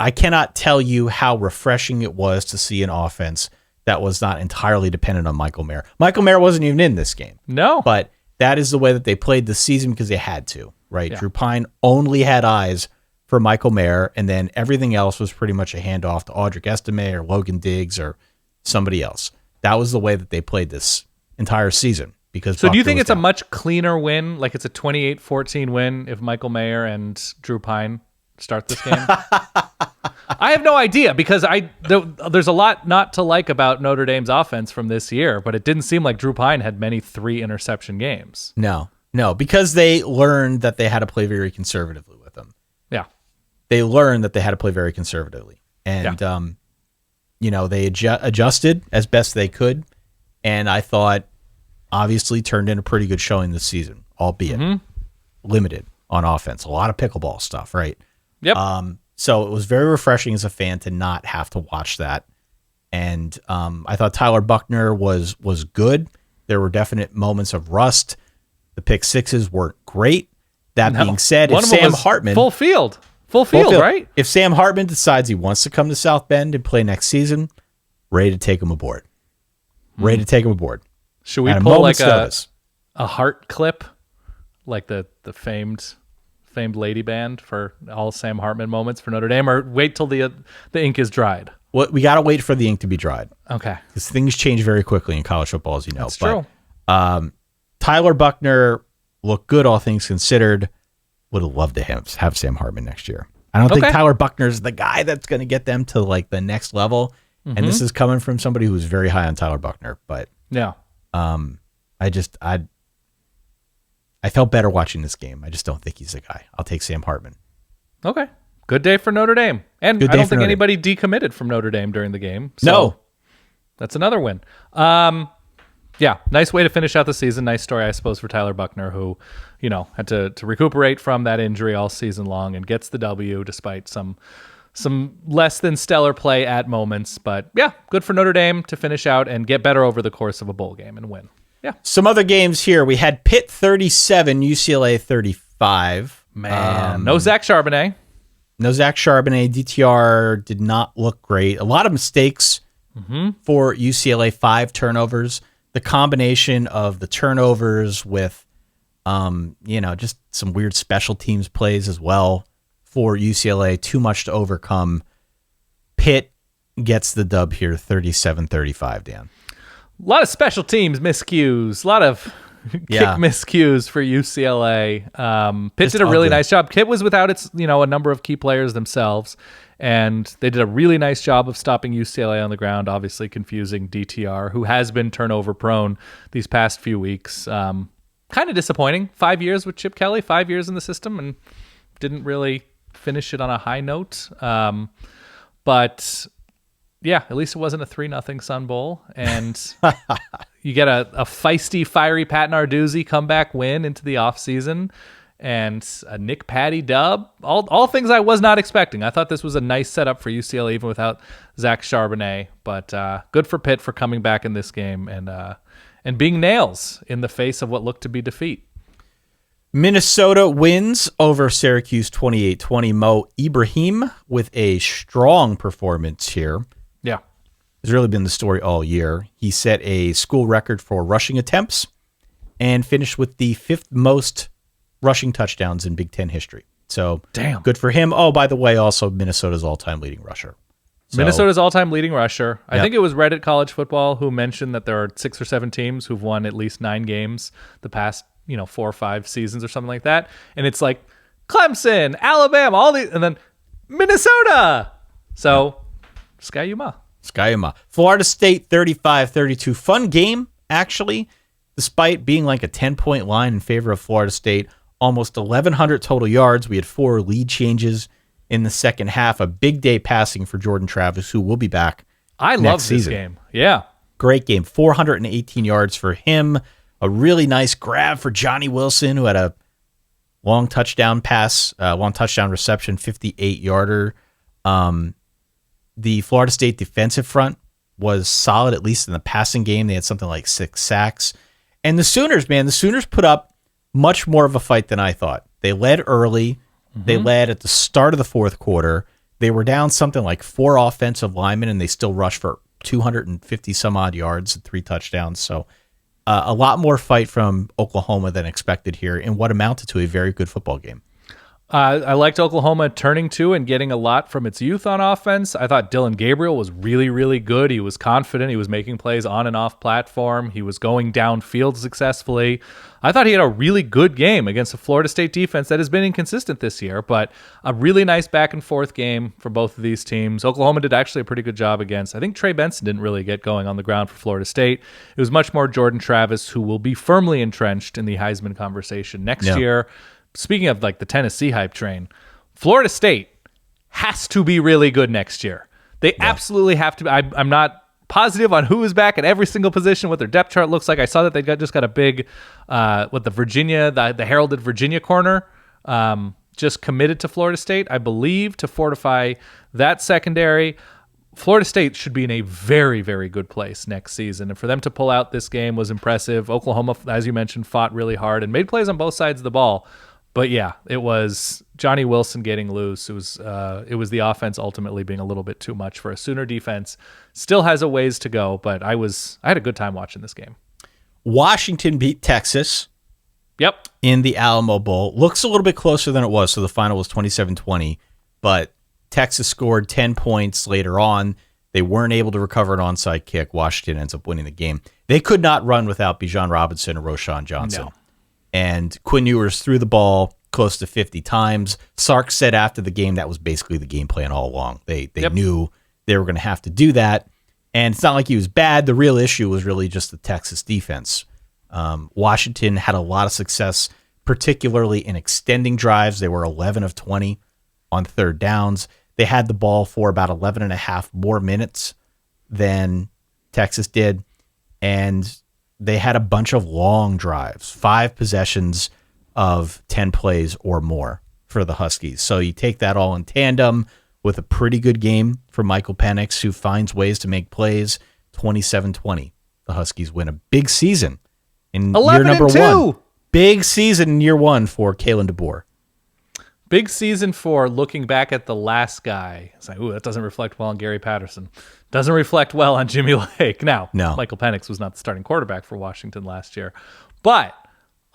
I cannot tell you how refreshing it was to see an offense that was not entirely dependent on Michael Mayer. Michael Mayer wasn't even in this game. No. But that is the way that they played this season because they had to, right? Yeah. Drew Pine only had eyes for Michael Mayer, and then everything else was pretty much a handoff to Audric Estime or Logan Diggs or somebody else. That was the way that they played this entire season. Because so do you think it's a much cleaner win? Like it's a 28-14 win if Michael Mayer and Drew Pine start this game? I have no idea because there's a lot not to like about Notre Dame's offense from this year, but it didn't seem like Drew Pine had many 3 interception games. No. No, because they learned that they had to play very conservatively with them. Yeah. They learned that they had to play very conservatively. And, they adjusted as best they could. And I thought, obviously, turned in a pretty good showing this season, albeit limited on offense. A lot of pickleball stuff, right? Yep. So it was very refreshing as a fan to not have to watch that. And I thought Tyler Buckner was good. There were definite moments of rust. The pick sixes weren't great. That being said, if Sam Hartman... Full field, right? If Sam Hartman decides he wants to come to South Bend and play next season, ready to take him aboard. Ready to take him aboard. Should we pull like a heart clip, like the famed lady band for all Sam Hartman moments for Notre Dame, or wait till the ink is dried? Well, we got to wait for the ink to be dried. Okay. Because things change very quickly in college football, as you know. That's true. Tyler Buckner looked good, all things considered. Would have loved to have Sam Hartman next year. I don't think Tyler Buckner's the guy that's going to get them to like the next level. And this is coming from somebody who's very high on Tyler Buckner. But yeah, I felt better watching this game. I just don't think he's the guy. I'll take Sam Hartman. Okay. Good day for Notre Dame. And I don't think anybody decommitted from Notre Dame during the game. So no. That's another win. Yeah, nice way to finish out the season. Nice story, I suppose, for Tyler Buckner, who, had to recuperate from that injury all season long and gets the W despite some less than stellar play at moments. But yeah, good for Notre Dame to finish out and get better over the course of a bowl game and win. Yeah. Some other games here. We had Pitt 37, UCLA 35. Man, no Zach Charbonnet. No Zach Charbonnet. DTR did not look great. A lot of mistakes for UCLA, 5 turnovers. The combination of the turnovers with, just some weird special teams plays as well for UCLA, too much to overcome. Pitt gets the dub here, 37-35, Dan. A lot of special teams miscues, a lot of kick miscues for UCLA. Pitt did a really nice job. Pitt was without a number of key players themselves, and they did a really nice job of stopping UCLA on the ground, obviously confusing DTR, who has been turnover prone these past few weeks. Kind of disappointing. 5 years with Chip Kelly, 5 years in the system, and didn't really finish it on a high note. But yeah, at least it wasn't a 3-0 Sun Bowl. And you get a feisty, fiery Pat Narduzzi comeback win into the offseason and a Nick Patty dub. All things I was not expecting. I thought this was a nice setup for UCLA even without Zach Charbonnet. But good for Pitt for coming back in this game and being nails in the face of what looked to be defeat. Minnesota wins over Syracuse 28-20. Mo Ibrahim with a strong performance here. Yeah. It's really been the story all year. He set a school record for rushing attempts and finished with the 5th most rushing touchdowns in Big Ten history. So damn, good for him. Oh, by the way, also Minnesota's all-time leading rusher. Minnesota's all-time leading rusher. I think it was Reddit College Football who mentioned that there are 6 or 7 teams who've won at least 9 games the past 4 or 5 seasons or something like that. And it's like Clemson, Alabama, all these, and then Minnesota. So Ski-U-Mah. Florida State 35-32. Fun game, actually, despite being like a 10-point line in favor of Florida State. Almost 1,100 total yards. We had 4 lead changes in the second half. A big day passing for Jordan Travis, who will be back I love this game. Yeah. Great game. 418 yards for him. A really nice grab for Johnny Wilson, who had a long touchdown reception, 58-yarder. The Florida State defensive front was solid, at least in the passing game. They had something like 6 sacks. And the Sooners put up much more of a fight than I thought. They led early. They led at the start of the fourth quarter. They were down something like 4 offensive linemen, and they still rushed for 250 some odd yards and 3 touchdowns. So a lot more fight from Oklahoma than expected here in what amounted to a very good football game. I liked Oklahoma turning to and getting a lot from its youth on offense. I thought Dylan Gabriel was really, really good. He was confident. He was making plays on and off platform. He was going downfield successfully. I thought he had a really good game against a Florida State defense that has been inconsistent this year, but a really nice back and forth game for both of these teams. Oklahoma did actually a pretty good job against. I think Trey Benson didn't really get going on the ground for Florida State. It was much more Jordan Travis, who will be firmly entrenched in the Heisman conversation next year. Speaking of like the Tennessee hype train, Florida State has to be really good next year. They absolutely have to. I'm not positive on who is back at every single position, what their depth chart looks like. I saw that they just got a big, the heralded Virginia corner just committed to Florida State, I believe, to fortify that secondary. Florida State should be in a very, very good place next season. And for them to pull out this game was impressive. Oklahoma, as you mentioned, fought really hard and made plays on both sides of the ball. But yeah, it was Johnny Wilson getting loose. It was the offense ultimately being a little bit too much for a Sooner defense. Still has a ways to go, but I had a good time watching this game. Washington beat Texas. Yep. In the Alamo Bowl. Looks a little bit closer than it was, so the final was 27-20, but Texas scored 10 points later on. They weren't able to recover an onside kick. Washington ends up winning the game. They could not run without Bijan Robinson or Roschon Johnson. No. And Quinn Ewers threw the ball close to 50 times. Sark said after the game that was basically the game plan all along. They knew they were going to have to do that. And it's not like he was bad. The real issue was really just the Texas defense. Washington had a lot of success, particularly in extending drives. They were 11 of 20 on third downs. They had the ball for about 11 and a half more minutes than Texas did. And they had a bunch of long drives, 5 possessions of 10 plays or more for the Huskies. So you take that all in tandem with a pretty good game for Michael Penix, who finds ways to make plays. 27-20. The Huskies win a big season in year number 1. Big season in year 1 for Kalen DeBoer. Big season for looking back at the last guy. It's like, ooh, that doesn't reflect well on Gary Patterson. Doesn't reflect well on Jimmy Lake. Now, Michael Penix was not the starting quarterback for Washington last year. But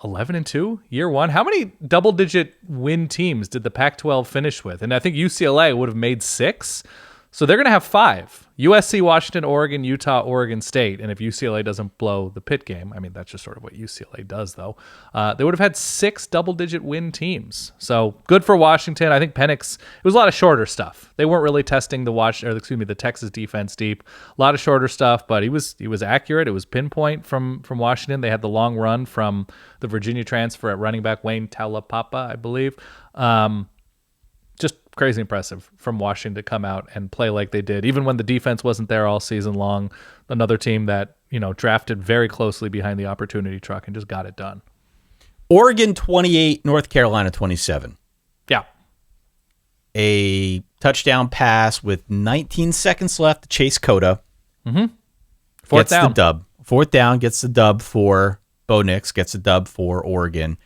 11-2, year 1. How many double-digit win teams did the Pac-12 finish with? And I think UCLA would have made 6. So they're going to have 5. USC, Washington, Oregon, Utah, Oregon State. And if UCLA doesn't blow the Pitt game, I mean, that's just sort of what UCLA does, though. They would have had 6 double-digit win teams. So good for Washington. I think Penix, it was a lot of shorter stuff. They weren't really testing the Texas defense deep. A lot of shorter stuff, but he was accurate. It was pinpoint from Washington. They had the long run from the Virginia transfer at running back Wayne Talapapa, I believe. Just crazy impressive from Washington to come out and play like they did, even when the defense wasn't there all season long. Another team that, drafted very closely behind the opportunity truck and just got it done. Oregon 28, North Carolina 27. Yeah. A touchdown pass with 19 seconds left to Chase Cota. Mm-hmm. Gets the dub. Fourth down gets the dub for Bo Nix, gets the dub for Oregon.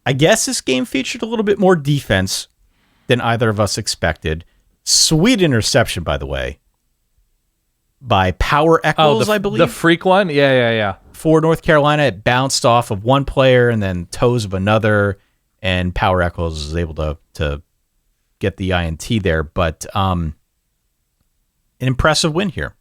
I guess this game featured a little bit more defense than either of us expected. Sweet interception, by the way, by Power Echols, I believe. The freak one? Yeah. For North Carolina, it bounced off of one player and then toes of another, and Power Echols was able to get the INT there. But an impressive win here,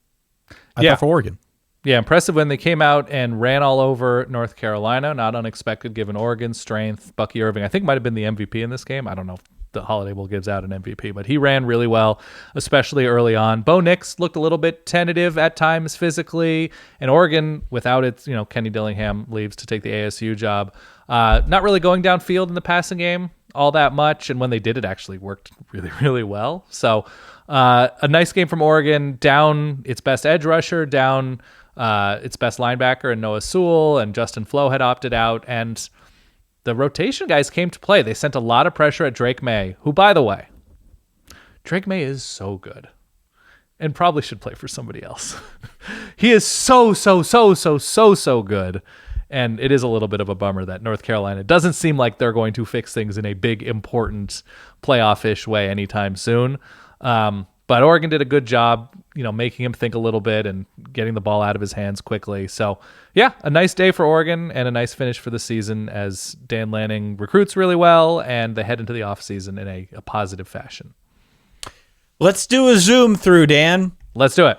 I thought, for Oregon. Yeah, impressive when they came out and ran all over North Carolina. Not unexpected given Oregon's strength. Bucky Irving, I think, might have been the MVP in this game. I don't know if the Holiday Bowl gives out an MVP, but he ran really well, especially early on. Bo Nix looked a little bit tentative at times physically, and Oregon, without its, Kenny Dillingham leaves to take the ASU job, not really going downfield in the passing game all that much, and when they did, it actually worked really, really well. So a nice game from Oregon, down its best edge rusher, down its best linebacker in Noah Sewell, and Justin Flo had opted out, and the rotation guys came to play. They sent a lot of pressure at Drake May, who, by the way, Drake May is so good and probably should play for somebody else. He is so good. And it is a little bit of a bummer that North Carolina doesn't seem like they're going to fix things in a big, important playoff-ish way anytime soon. But But Oregon did a good job, making him think a little bit and getting the ball out of his hands quickly. So, yeah, a nice day for Oregon and a nice finish for the season as Dan Lanning recruits really well and they head into the offseason in a positive fashion. Let's do a zoom through, Dan. Let's do it.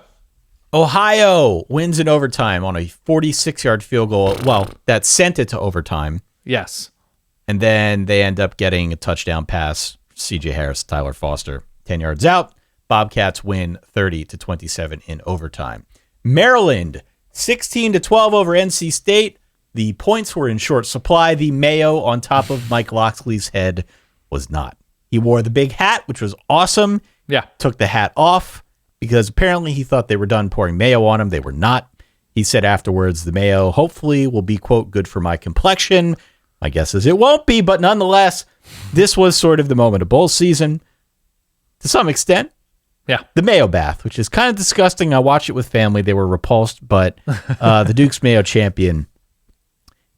Ohio wins in overtime on a 46-yard field goal. Well, that sent it to overtime. Yes. And then they end up getting a touchdown pass. C.J. Harris, Tyler Foster, 10 yards out. Bobcats win 30-27 in overtime. Maryland, 16-12 over NC State. The points were in short supply. The mayo on top of Mike Loxley's head was not. He wore the big hat, which was awesome. Yeah. Took the hat off because apparently he thought they were done pouring mayo on him. They were not. He said afterwards, the mayo hopefully will be, quote, good for my complexion. My guess is it won't be, but nonetheless, this was sort of the moment of bowl season to some extent. Yeah. The mayo bath, which is kind of disgusting. I watched it with family. They were repulsed, but the Duke's mayo champion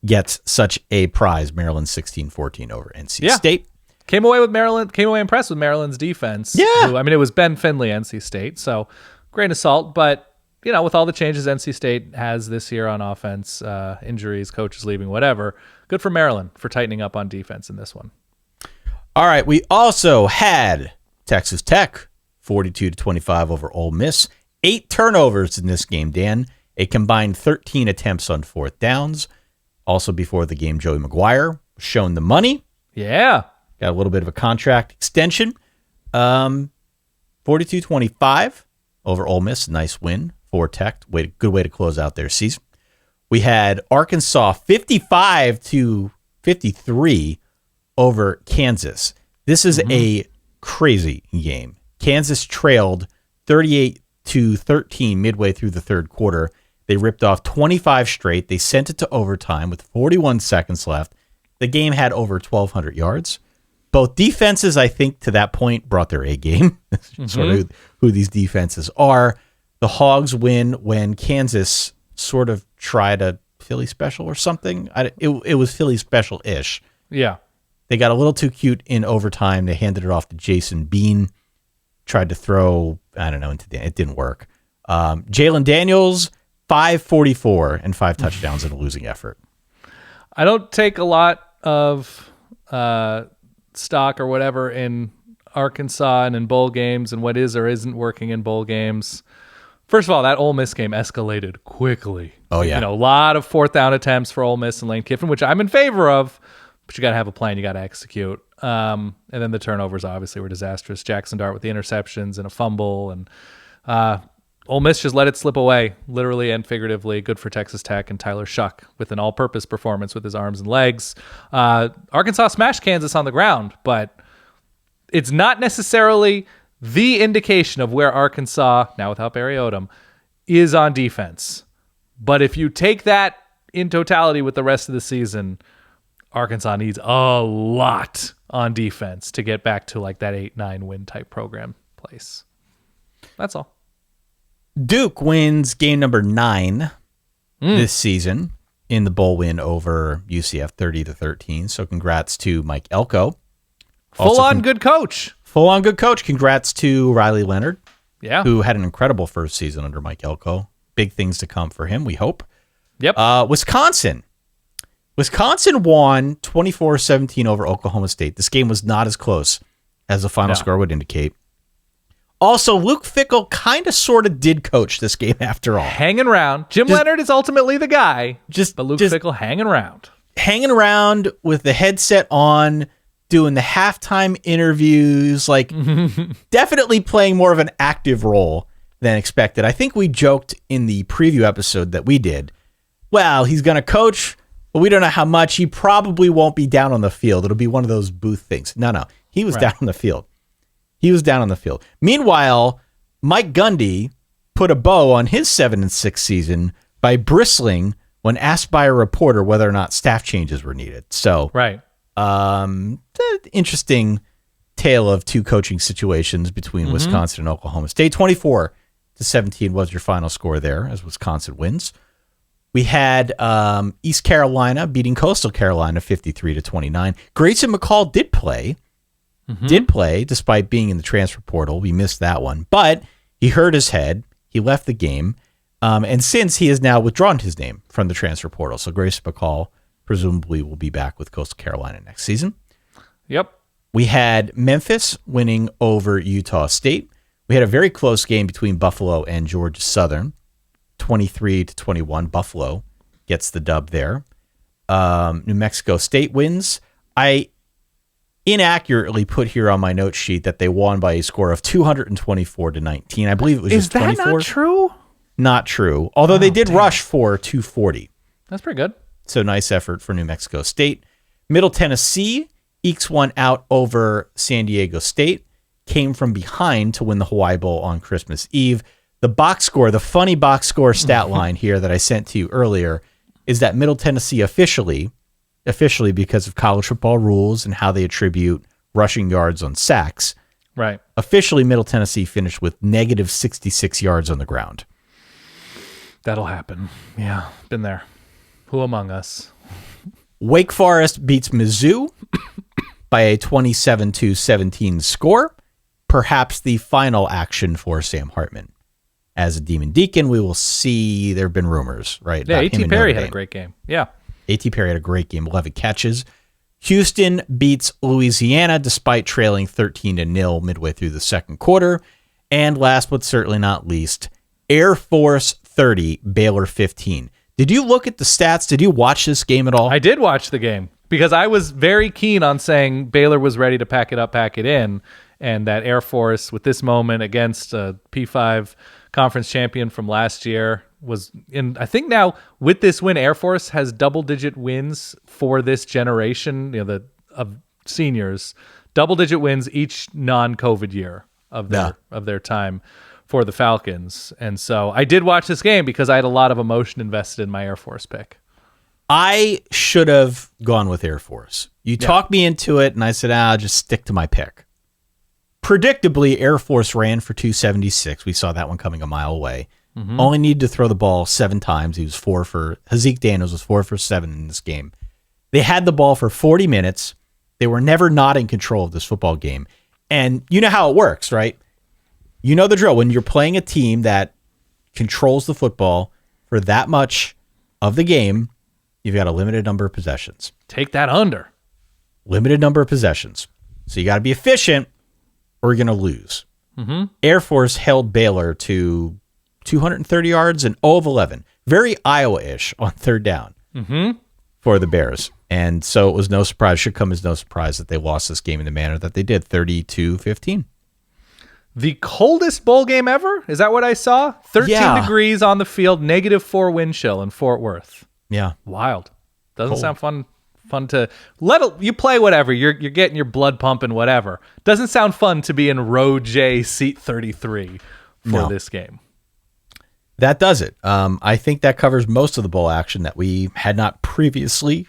gets such a prize. Maryland 16-14 over NC State. Came away impressed with Maryland's defense. Yeah. It was Ben Finley, NC State, so grain of salt, but with all the changes NC State has this year on offense, injuries, coaches leaving, whatever, good for Maryland for tightening up on defense in this one. All right, we also had Texas Tech 42-25 over Ole Miss. 8 turnovers in this game, Dan. A combined 13 attempts on fourth downs. Also before the game, Joey McGuire was shown the money. Yeah. Got a little bit of a contract extension. 42-25 over Ole Miss. Nice win for Tech. Good way to close out their season. We had Arkansas 55-53 over Kansas. This is a crazy game. Kansas trailed 38-13 midway through the third quarter. They ripped off 25 straight. They sent it to overtime with 41 seconds left. The game had over 1,200 yards. Both defenses, I think, to that point, brought their A game. Sort of who these defenses are. The Hogs win when Kansas sort of tried a Philly special or something. It was Philly special-ish. Yeah. They got a little too cute in overtime. They handed it off to Jason Bean. Tried to throw, it didn't work. Jalen Daniels, 544 and 5 touchdowns in a losing effort. I don't take a lot of stock or whatever in Arkansas and in bowl games and what is or isn't working in bowl games. First of all, that Ole Miss game escalated quickly. Oh, yeah. A lot of fourth down attempts for Ole Miss and Lane Kiffin, which I'm in favor of, but you got to have a plan. You got to execute. And then the turnovers obviously were disastrous. Jackson Dart with the interceptions and a fumble. And Ole Miss just let it slip away, literally and figuratively. Good for Texas Tech and Tyler Shuck with an all-purpose performance with his arms and legs. Arkansas smashed Kansas on the ground, but it's not necessarily the indication of where Arkansas, now without Barry Odom, is on defense. But if you take that in totality with the rest of the season, Arkansas needs a lot on defense to get back to like that 8-9 win type program place. That's all. Duke wins game number 9 this season in the bowl win over UCF 30-13. So congrats to Mike Elko. Full-on good coach. Full-on good coach. Congrats to Riley Leonard, who had an incredible first season under Mike Elko. Big things to come for him, we hope. Yep. Wisconsin won 24-17 over Oklahoma State. This game was not as close as the final score would indicate. Also, Luke Fickell kind of sort of did coach this game after all. Hanging around. Jim Leonard is ultimately the guy, but Luke Fickell hanging around. Hanging around with the headset on, doing the halftime interviews, like definitely playing more of an active role than expected. I think we joked in the preview episode that we did, well, he's going to coach, but we don't know how much. He probably won't be down on the field. It'll be one of those booth things. No. He was down on the field. Meanwhile, Mike Gundy put a bow on his 7-6 season by bristling when asked by a reporter whether or not staff changes were needed. So, interesting tale of two coaching situations between Wisconsin and Oklahoma State. 24-17 was your final score there as Wisconsin wins. We had East Carolina beating Coastal Carolina 53-29. Grayson McCall did play. did play despite being in the transfer portal. We missed that one. But he hurt his head. He left the game. And since he has now withdrawn his name from the transfer portal. So Grace McCall presumably will be back with Coastal Carolina next season. Yep. We had Memphis winning over Utah State. We had a very close game between Buffalo and Georgia Southern. 23-21. Buffalo gets the dub there. New Mexico State wins. I inaccurately put here on my note sheet that they won by a score of 224-19. I believe it was just 24. Is that not true? Not true. Although they did rush for 240. That's pretty good. So nice effort for New Mexico State. Middle Tennessee ekes one out over San Diego State. Came from behind to win the Hawaii Bowl on Christmas Eve. The box score, the funny box score stat line here that I sent to you earlier, is that Middle Tennessee officially because of college football rules and how they attribute rushing yards on sacks, right? Officially, Middle Tennessee finished with negative 66 yards on the ground. That'll happen. Yeah, been there. Who among us? Wake Forest beats Mizzou by a 27-17 score. Perhaps the final action for Sam Hartman. As a Demon Deacon, we will see. There have been rumors, right? Yeah, A.T. Perry had a great game. Yeah. A.T. Perry had a great game, 11 catches. Houston beats Louisiana despite trailing 13-0 midway through the second quarter. And last but certainly not least, Air Force 30, Baylor 15. Did you look at the stats? Did you watch this game at all? I did watch the game because I was very keen on saying Baylor was ready to pack it up, pack it in, and that Air Force, with this moment against a P5 conference champion from last year, was in. I think now with this win, Air Force has double-digit wins for this generation, of seniors, double-digit wins each non-COVID year of their time for the Falcons. And so I did watch this game because I had a lot of emotion invested in my Air Force pick. I should have gone with Air Force. You talked me into it, and I said, I'll just stick to my pick. Predictably, Air Force ran for 276. We saw that one coming a mile away. Mm-hmm. Only needed to throw the ball 7 times. Hazik Daniels was 4 for 7 in this game. They had the ball for 40 minutes. They were never not in control of this football game. And you know how it works, right? You know the drill. When you're playing a team that controls the football for that much of the game, you've got a limited number of possessions. Take that under. Limited number of possessions. So you got to be efficient or you're going to lose. Mm-hmm. Air Force held Baylor to 230 yards and 0 of 11. Very Iowa-ish on third down for the Bears. And so it was no surprise, should come as no surprise that they lost this game in the manner that they did, 32-15. The coldest bowl game ever? Is that what I saw? 13 degrees on the field, -4 wind chill in Fort Worth. Yeah. Wild. Doesn't sound fun to you play whatever. You're getting your blood pumping, whatever. Doesn't sound fun to be in row J, seat 33 for this game. That does it. I think that covers most of the bowl action that we had not previously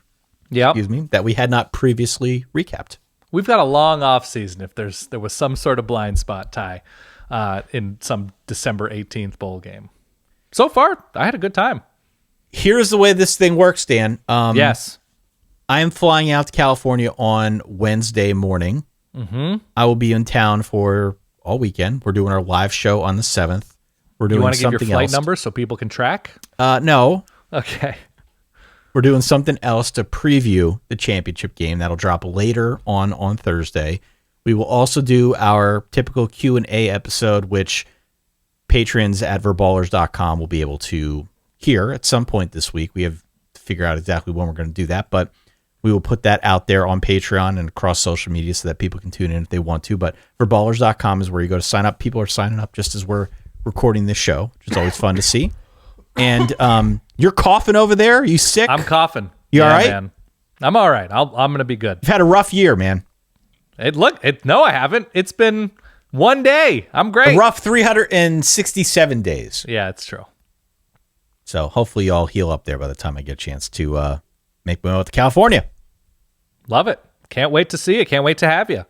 recapped. We've got a long off season if there was some sort of blind spot, Ty, in some December 18th bowl game. So far, I had a good time. Here's the way this thing works, Dan. Yes. I am flying out to California on Wednesday morning. Mm-hmm. I will be in town for all weekend. We're doing our live show on the 7th. We're doing something else. You want to give your flight number so people can track? No. Okay. We're doing something else to preview the championship game. That'll drop later on Thursday. We will also do our typical Q&A episode, which patrons at verballers.com will be able to hear at some point this week. We have to figure out exactly when we're going to do that, but we will put that out there on Patreon and across social media so that people can tune in if they want to. But verballers.com is where you go to sign up. People are signing up just as we're recording this show, which is always fun to see. And you're coughing over there? You sick? I'm coughing. You all right? Man. I'm all right. I'm going to be good. You've had a rough year, man. No, I haven't. It's been one day. I'm great. A rough 367 days. Yeah, it's true. So hopefully you all heal up there by the time I get a chance to make my way out to California. Love it. Can't wait to see you. Can't wait to have you.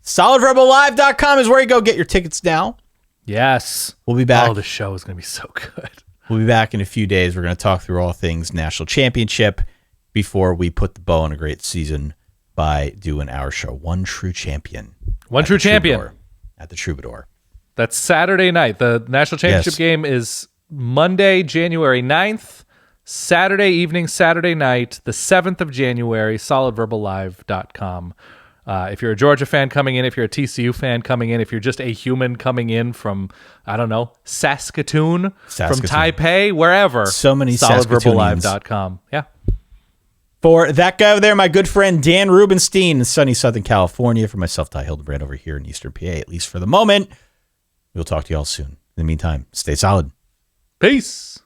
SolidRebelLive.com is where you go get your tickets now. Yes. We'll be back. Oh, the show is going to be so good. We'll be back in a few days. We're going to talk through all things national championship before we put the bow on a great season by doing our show, One True Champion. One true champion. Troubadour. At the Troubadour. That's Saturday night. The national championship game is Monday, January 9th. Saturday evening, Saturday night, the 7th of January, solidverballive.com. If you're a Georgia fan coming in, if you're a TCU fan coming in, if you're just a human coming in from, I don't know, Saskatoon. From Taipei, wherever. So many solidverballive.com. Yeah. For that guy over there, my good friend Dan Rubenstein in sunny Southern California. For myself, Ty Hildebrand over here in Eastern PA, at least for the moment. We'll talk to you all soon. In the meantime, stay solid. Peace.